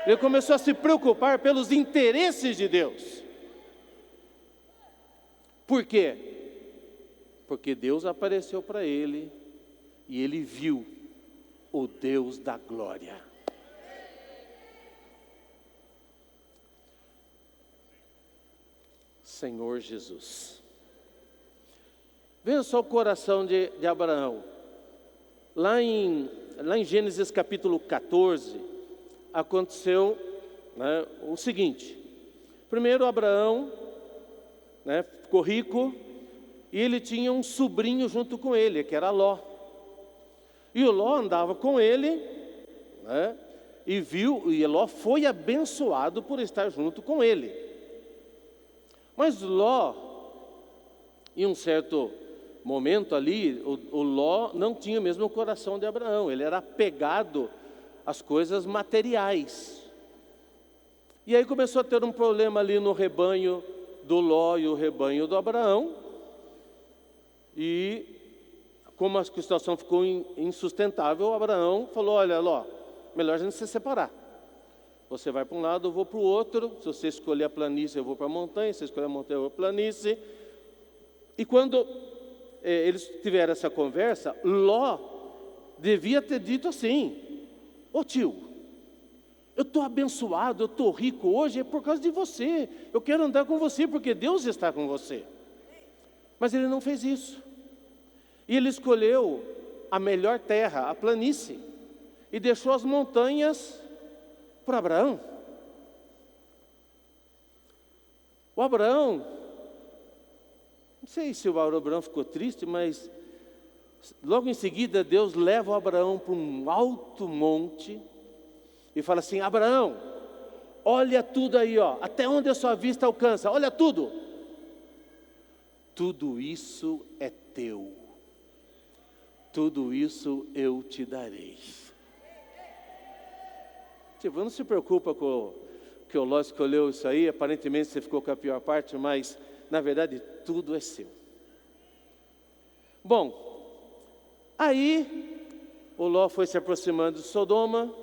Ele começou a se preocupar pelos interesses de Deus. Por quê? Porque Deus apareceu para ele e ele viu o Deus da glória. Senhor Jesus. Veja só o coração de Abraão. Lá em Gênesis capítulo 14, aconteceu, né, o seguinte. Primeiro Abraão, né, ficou rico e ele tinha um sobrinho junto com ele, que era Ló. E o Ló andava com ele, né, e Ló foi abençoado por estar junto com ele. Mas Ló, em um certo momento ali, o Ló não tinha mesmo o coração de Abraão. Ele era apegado às coisas materiais. E aí começou a ter um problema ali no rebanho do Ló e o rebanho do Abraão. E como a situação ficou insustentável, Abraão falou: olha, Ló, melhor a gente se separar. Você vai para um lado, eu vou para o outro. Se você escolher a planície, eu vou para a montanha. Se você escolher a montanha, eu vou para a planície. E quando eles tiveram essa conversa, Ló devia ter dito assim: ô tio, eu estou abençoado, eu estou rico hoje, é por causa de você. Eu quero andar com você porque Deus está com você. Mas ele não fez isso. E ele escolheu a melhor terra, a planície, e deixou as montanhas para Abraão. O Abraão, não sei se o Abraão ficou triste, mas logo em seguida Deus leva o Abraão para um alto monte e fala assim: Abraão, olha tudo aí, ó, até onde a sua vista alcança, olha tudo. tudo isso é teu, tudo isso eu te darei. Tipo, não se preocupa com que o Ló escolheu isso aí, aparentemente você ficou com a pior parte, mas na verdade tudo é seu. Bom, aí o Ló foi se aproximando de Sodoma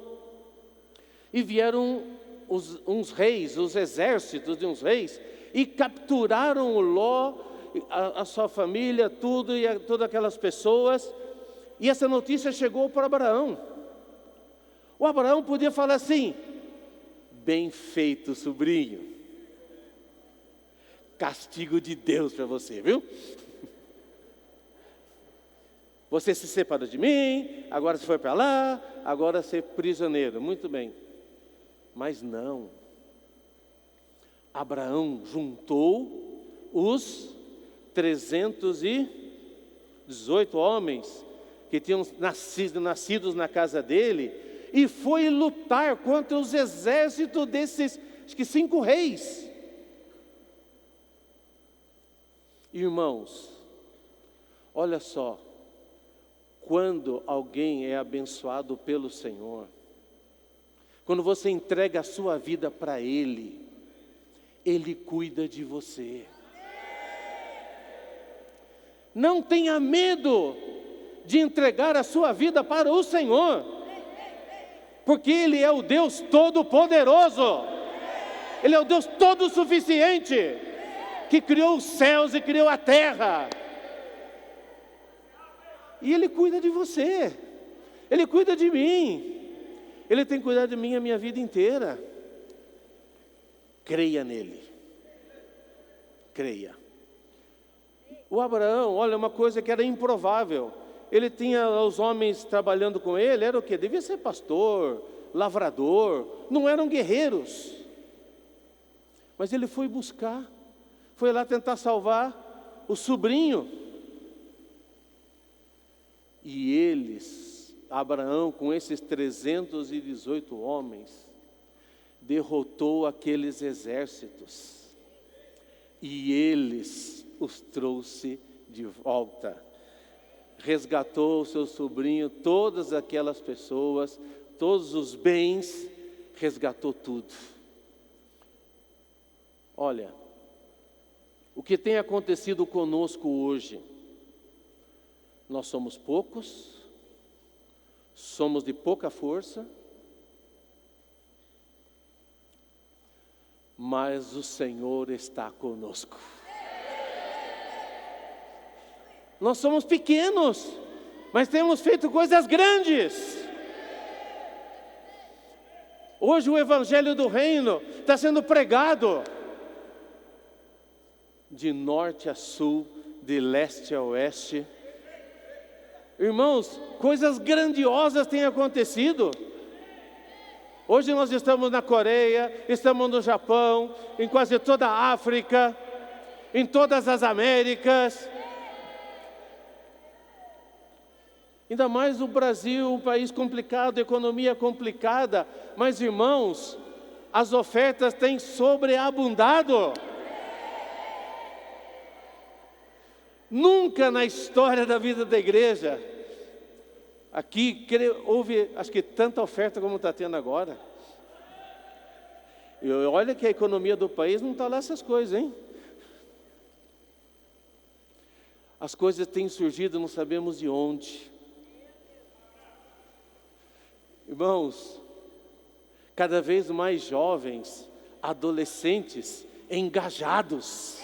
e vieram uns reis, os exércitos de uns reis, e capturaram o Ló, a sua família, tudo, e todas aquelas pessoas, e essa notícia chegou para Abraão. O Abraão podia falar assim: bem feito, sobrinho, castigo de Deus para você, viu? Você se separou de mim, agora você foi para lá, agora você é prisioneiro, muito bem. Mas não, Abraão juntou os 318 homens que tinham nascidos na casa dele e foi lutar contra os exércitos desses, acho que 5 reis. Irmãos, olha só, quando alguém é abençoado pelo Senhor, quando você entrega a sua vida para Ele, Ele cuida de você. Não tenha medo de entregar a sua vida para o Senhor, porque Ele é o Deus Todo-Poderoso, Ele é o Deus Todo-Suficiente, que criou os céus e criou a terra, e Ele cuida de você, Ele cuida de mim, Ele tem cuidado de mim a minha vida inteira. Creia nele, creia. O Abraão, olha, uma coisa que era improvável, ele tinha os homens trabalhando com ele, era o quê? Devia ser pastor, lavrador, não eram guerreiros. Mas ele foi buscar, foi lá tentar salvar o sobrinho. E eles, Abraão, com esses 318 homens, derrotou aqueles exércitos. E eles os trouxe de volta. Resgatou o seu sobrinho, todas aquelas pessoas, todos os bens, resgatou tudo. Olha, o que tem acontecido conosco hoje, nós somos poucos, somos de pouca força, mas o Senhor está conosco. Nós somos pequenos, mas temos feito coisas grandes. Hoje o Evangelho do Reino está sendo pregado de norte a sul, de leste a oeste. Irmãos, coisas grandiosas têm acontecido. Hoje nós estamos na Coreia, estamos no Japão, em quase toda a África, em todas as Américas. Ainda mais o Brasil, um país complicado, economia complicada. Mas, irmãos, as ofertas têm sobreabundado. Nunca na história da vida da igreja, aqui houve, acho que tanta oferta como está tendo agora. E olha que a economia do país não está lá essas coisas, hein? As coisas têm surgido, não sabemos de onde. Irmãos, cada vez mais jovens, adolescentes, engajados.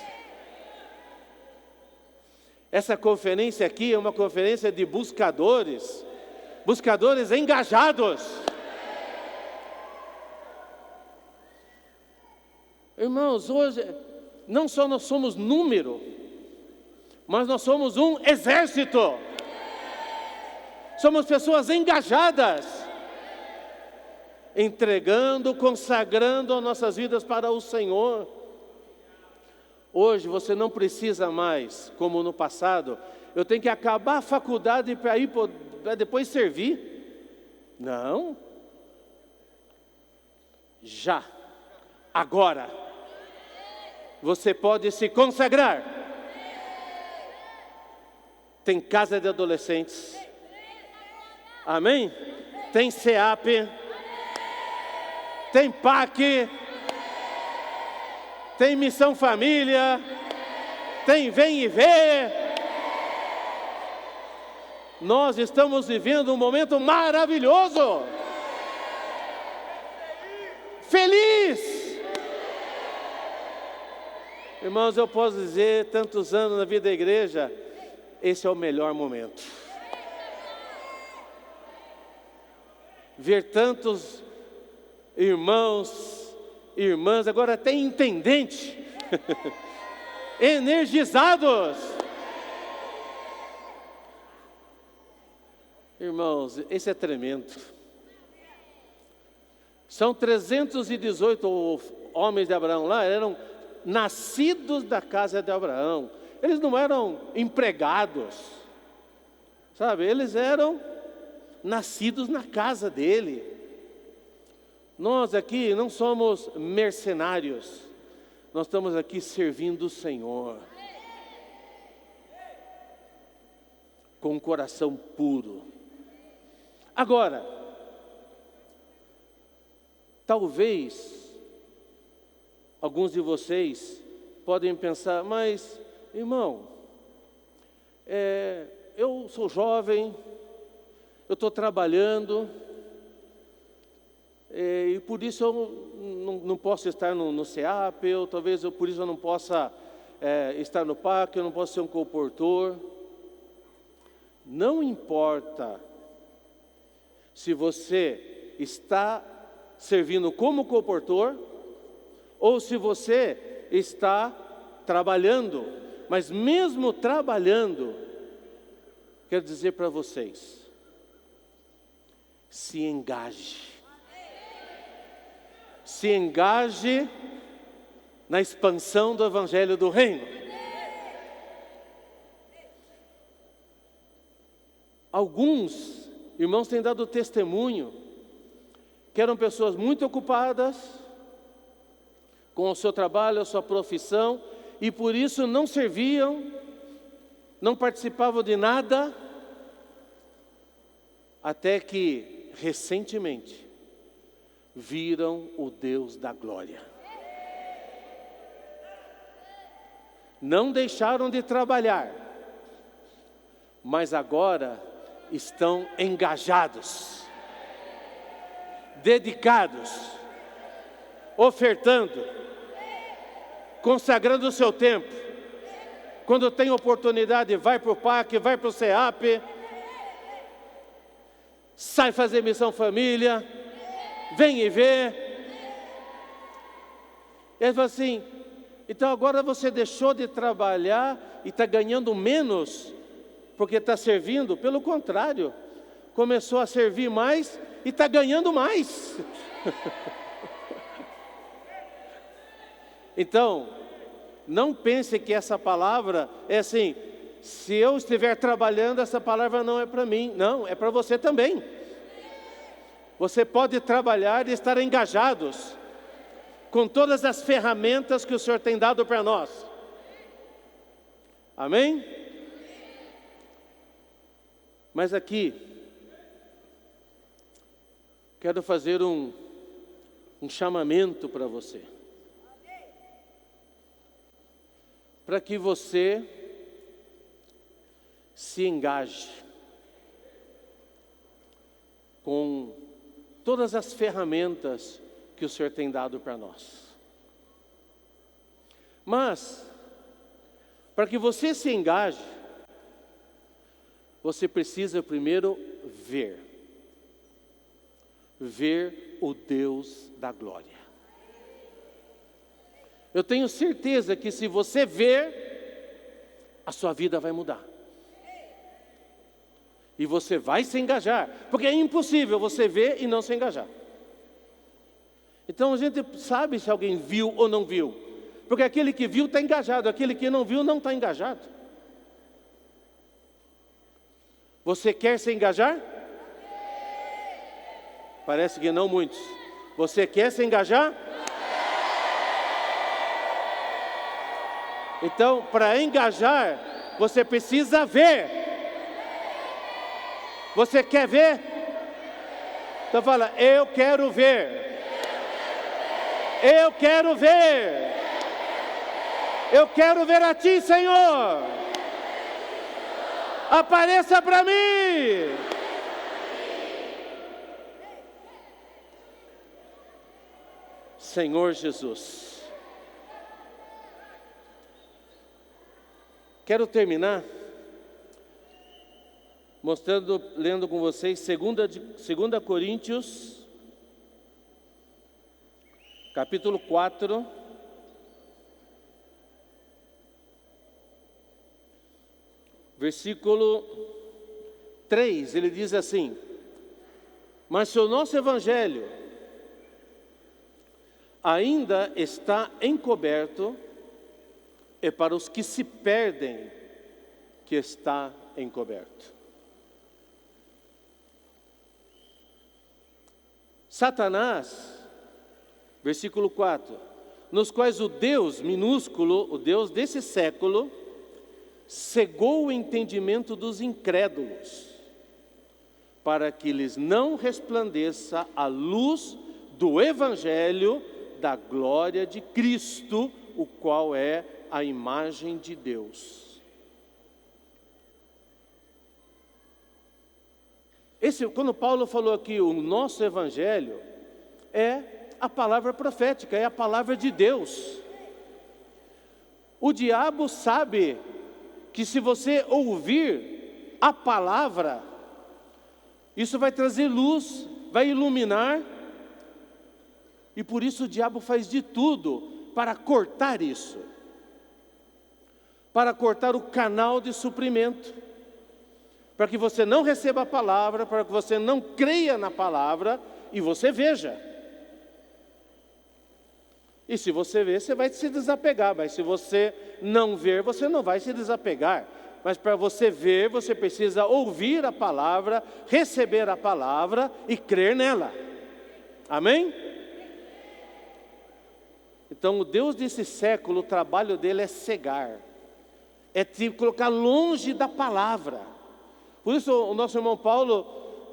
Essa conferência aqui é uma conferência de buscadores engajados. Irmãos, hoje, não só nós somos número, mas nós somos um exército. Somos pessoas engajadas, entregando, consagrando as nossas vidas para o Senhor. Hoje você não precisa mais, como no passado, eu tenho que acabar a faculdade para depois servir. Não. Já, agora, você pode se consagrar tem casa de adolescentes. Amém? Tem CEAP, tem PAC, tem Missão Família, tem Vem e Vê. Nós estamos vivendo um momento maravilhoso. Feliz! Irmãos, eu posso dizer, tantos anos na vida da igreja, esse é o melhor momento. Ver tantos irmãos, irmãs, agora até intendente, energizados. Irmãos, esse é tremendo. São 318 homens de Abraão lá, eram nascidos da casa de Abraão. Eles não eram empregados, sabe? Eles eram nascidos na casa dele. Nós aqui não somos mercenários, nós estamos aqui servindo o Senhor, com um coração puro. Agora, talvez alguns de vocês podem pensar, mas irmão, eu sou jovem, eu estou trabalhando, e por isso eu não posso estar no CEAP, por isso eu não possa estar no PAC, eu não posso ser um comportor. Não importa se você está servindo como comportor ou se você está trabalhando, mas mesmo trabalhando, quero dizer para vocês, se engaje. Se engaje na expansão do Evangelho do Reino. Alguns irmãos têm dado testemunho que eram pessoas muito ocupadas com o seu trabalho, a sua profissão, e por isso não serviam, não participavam de nada, até que recentemente viram o Deus da glória. Não deixaram de trabalhar, mas agora estão engajados, dedicados, ofertando, consagrando o seu tempo. Quando tem oportunidade, vai para o PAC, vai para o CEAP, sai fazer Missão Família, Vem e Vê. E ele fala assim, então agora você deixou de trabalhar e está ganhando menos porque está servindo? Pelo contrário, começou a servir mais e está ganhando mais. Então, não pense que essa palavra é assim, se eu estiver trabalhando, essa palavra não é para mim. Não, é para você também. Você pode trabalhar e estar engajados com todas as ferramentas que o Senhor tem dado para nós. Amém? Mas aqui, quero fazer um chamamento para você. Para que você se engaje com todas as ferramentas que o Senhor tem dado para nós. Mas, para que você se engaje, você precisa primeiro ver o Deus da glória. Eu tenho certeza que se você ver, a sua vida vai mudar. E você vai se engajar, porque é impossível você ver e não se engajar. Então a gente sabe se alguém viu ou não viu, porque aquele que viu está engajado, aquele que não viu não está engajado. Você quer se engajar? Parece que não muitos. Você quer se engajar? Então, para engajar, você precisa ver. Você quer ver? Então fala, eu quero ver. Eu quero ver. Eu quero ver a Ti, Senhor. Apareça para mim. Senhor Jesus. Quero terminar lendo com vocês 2 Coríntios, capítulo 4, versículo 3, ele diz assim: mas se o nosso evangelho ainda está encoberto, é para os que se perdem que está encoberto. Satanás, versículo 4, nos quais o Deus minúsculo, o Deus desse século, cegou o entendimento dos incrédulos, para que lhes não resplandeça a luz do Evangelho da glória de Cristo, o qual é a imagem de Deus. Quando Paulo falou aqui, o nosso Evangelho é a palavra profética, é a palavra de Deus. O diabo sabe que se você ouvir a palavra, isso vai trazer luz, vai iluminar, e por isso o diabo faz de tudo para cortar isso, para cortar o canal de suprimento, para que você não receba a palavra, para que você não creia na palavra e você veja. E se você ver, você vai se desapegar, mas se você não ver, você não vai se desapegar. Mas para você ver, você precisa ouvir a palavra, receber a palavra e crer nela. Amém? Então o Deus desse século, o trabalho dele é cegar, é te colocar longe da palavra. Por isso o nosso irmão Paulo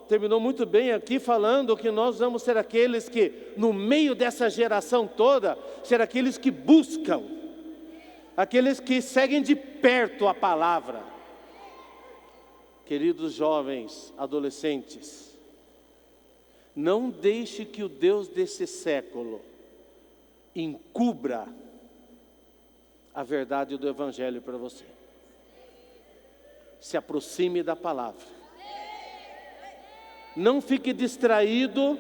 terminou muito bem aqui falando que nós vamos ser aqueles que, no meio dessa geração toda, ser aqueles que buscam, aqueles que seguem de perto a palavra. Queridos jovens, adolescentes, não deixe que o Deus desse século encubra a verdade do Evangelho para você. Se aproxime da palavra. Não fique distraído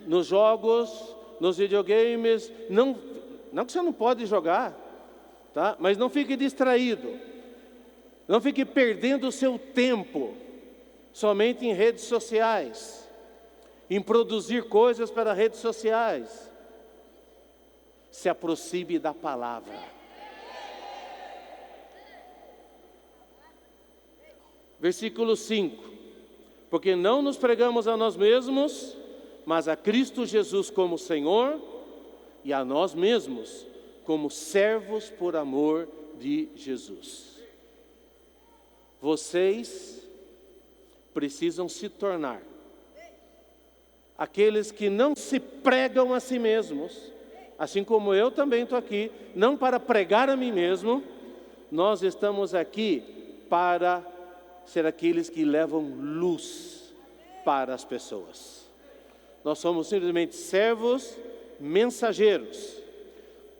nos jogos, nos videogames. Não que você não pode jogar, tá? Mas não fique distraído. Não fique perdendo o seu tempo somente em redes sociais, em produzir coisas para redes sociais. Se aproxime da palavra. Versículo 5, porque não nos pregamos a nós mesmos, mas a Cristo Jesus como Senhor, e a nós mesmos como servos por amor de Jesus. Vocês precisam se tornar aqueles que não se pregam a si mesmos, assim como eu também estou aqui, não para pregar a mim mesmo, nós estamos aqui para ser aqueles que levam luz para as pessoas. Nós somos simplesmente servos, mensageiros.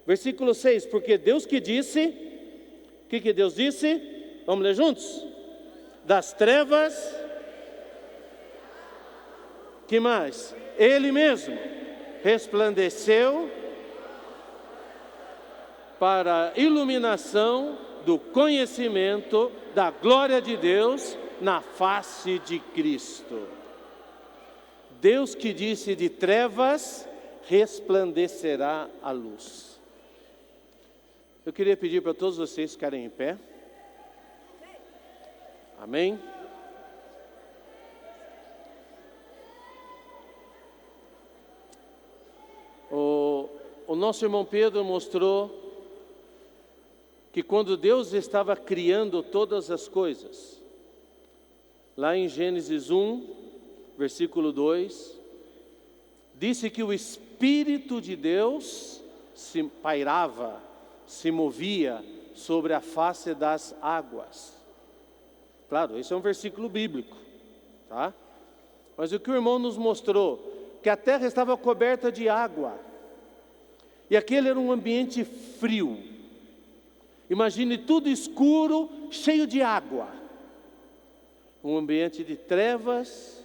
Versículo 6, porque Deus que disse, o que Deus disse? Vamos ler juntos? Das trevas, que mais? Ele mesmo resplandeceu para a iluminação do conhecimento da glória de Deus na face de Cristo. Deus que disse de trevas resplandecerá a luz. Eu queria pedir para todos vocês ficarem em pé. Amém? O nosso irmão Pedro mostrou que quando Deus estava criando todas as coisas, lá em Gênesis 1, versículo 2, disse que o Espírito de Deus se pairava, se movia sobre a face das águas. Claro, esse é um versículo bíblico, tá? Mas o que o irmão nos mostrou, que a terra estava coberta de água, e aquele era um ambiente frio. Imagine tudo escuro, cheio de água. Um ambiente de trevas,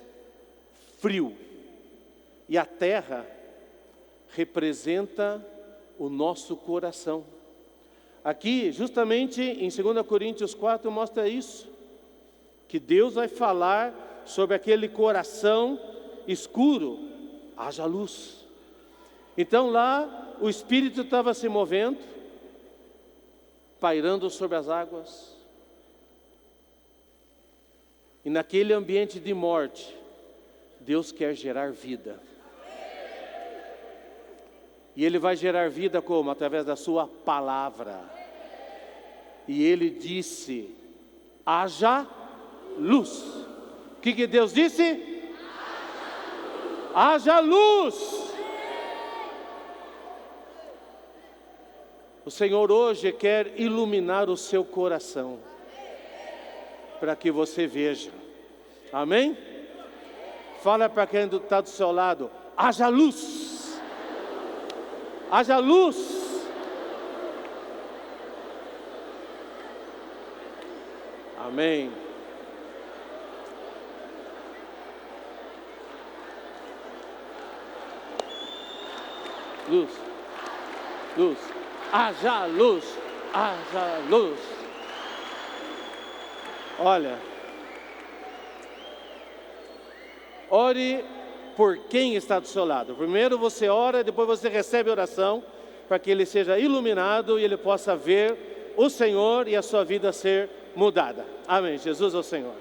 frio. E a terra representa o nosso coração. Aqui, justamente em 2 Coríntios 4, mostra isso. Que Deus vai falar sobre aquele coração escuro. Haja luz. Então lá, o Espírito estava se movendo, pairando sobre as águas. E naquele ambiente de morte, Deus quer gerar vida. E Ele vai gerar vida como? Através da sua palavra. E Ele disse, haja luz. O que Deus disse? Haja luz. O Senhor hoje quer iluminar o seu coração, para que você veja. Amém? Fala para quem está do seu lado, haja luz. Haja luz. Amém. Luz. Luz. Haja luz. Haja luz. Olha, ore por quem está do seu lado. Primeiro você ora, depois você recebe oração, para que ele seja iluminado e ele possa ver o Senhor e a sua vida ser mudada. Amém. Jesus é o Senhor.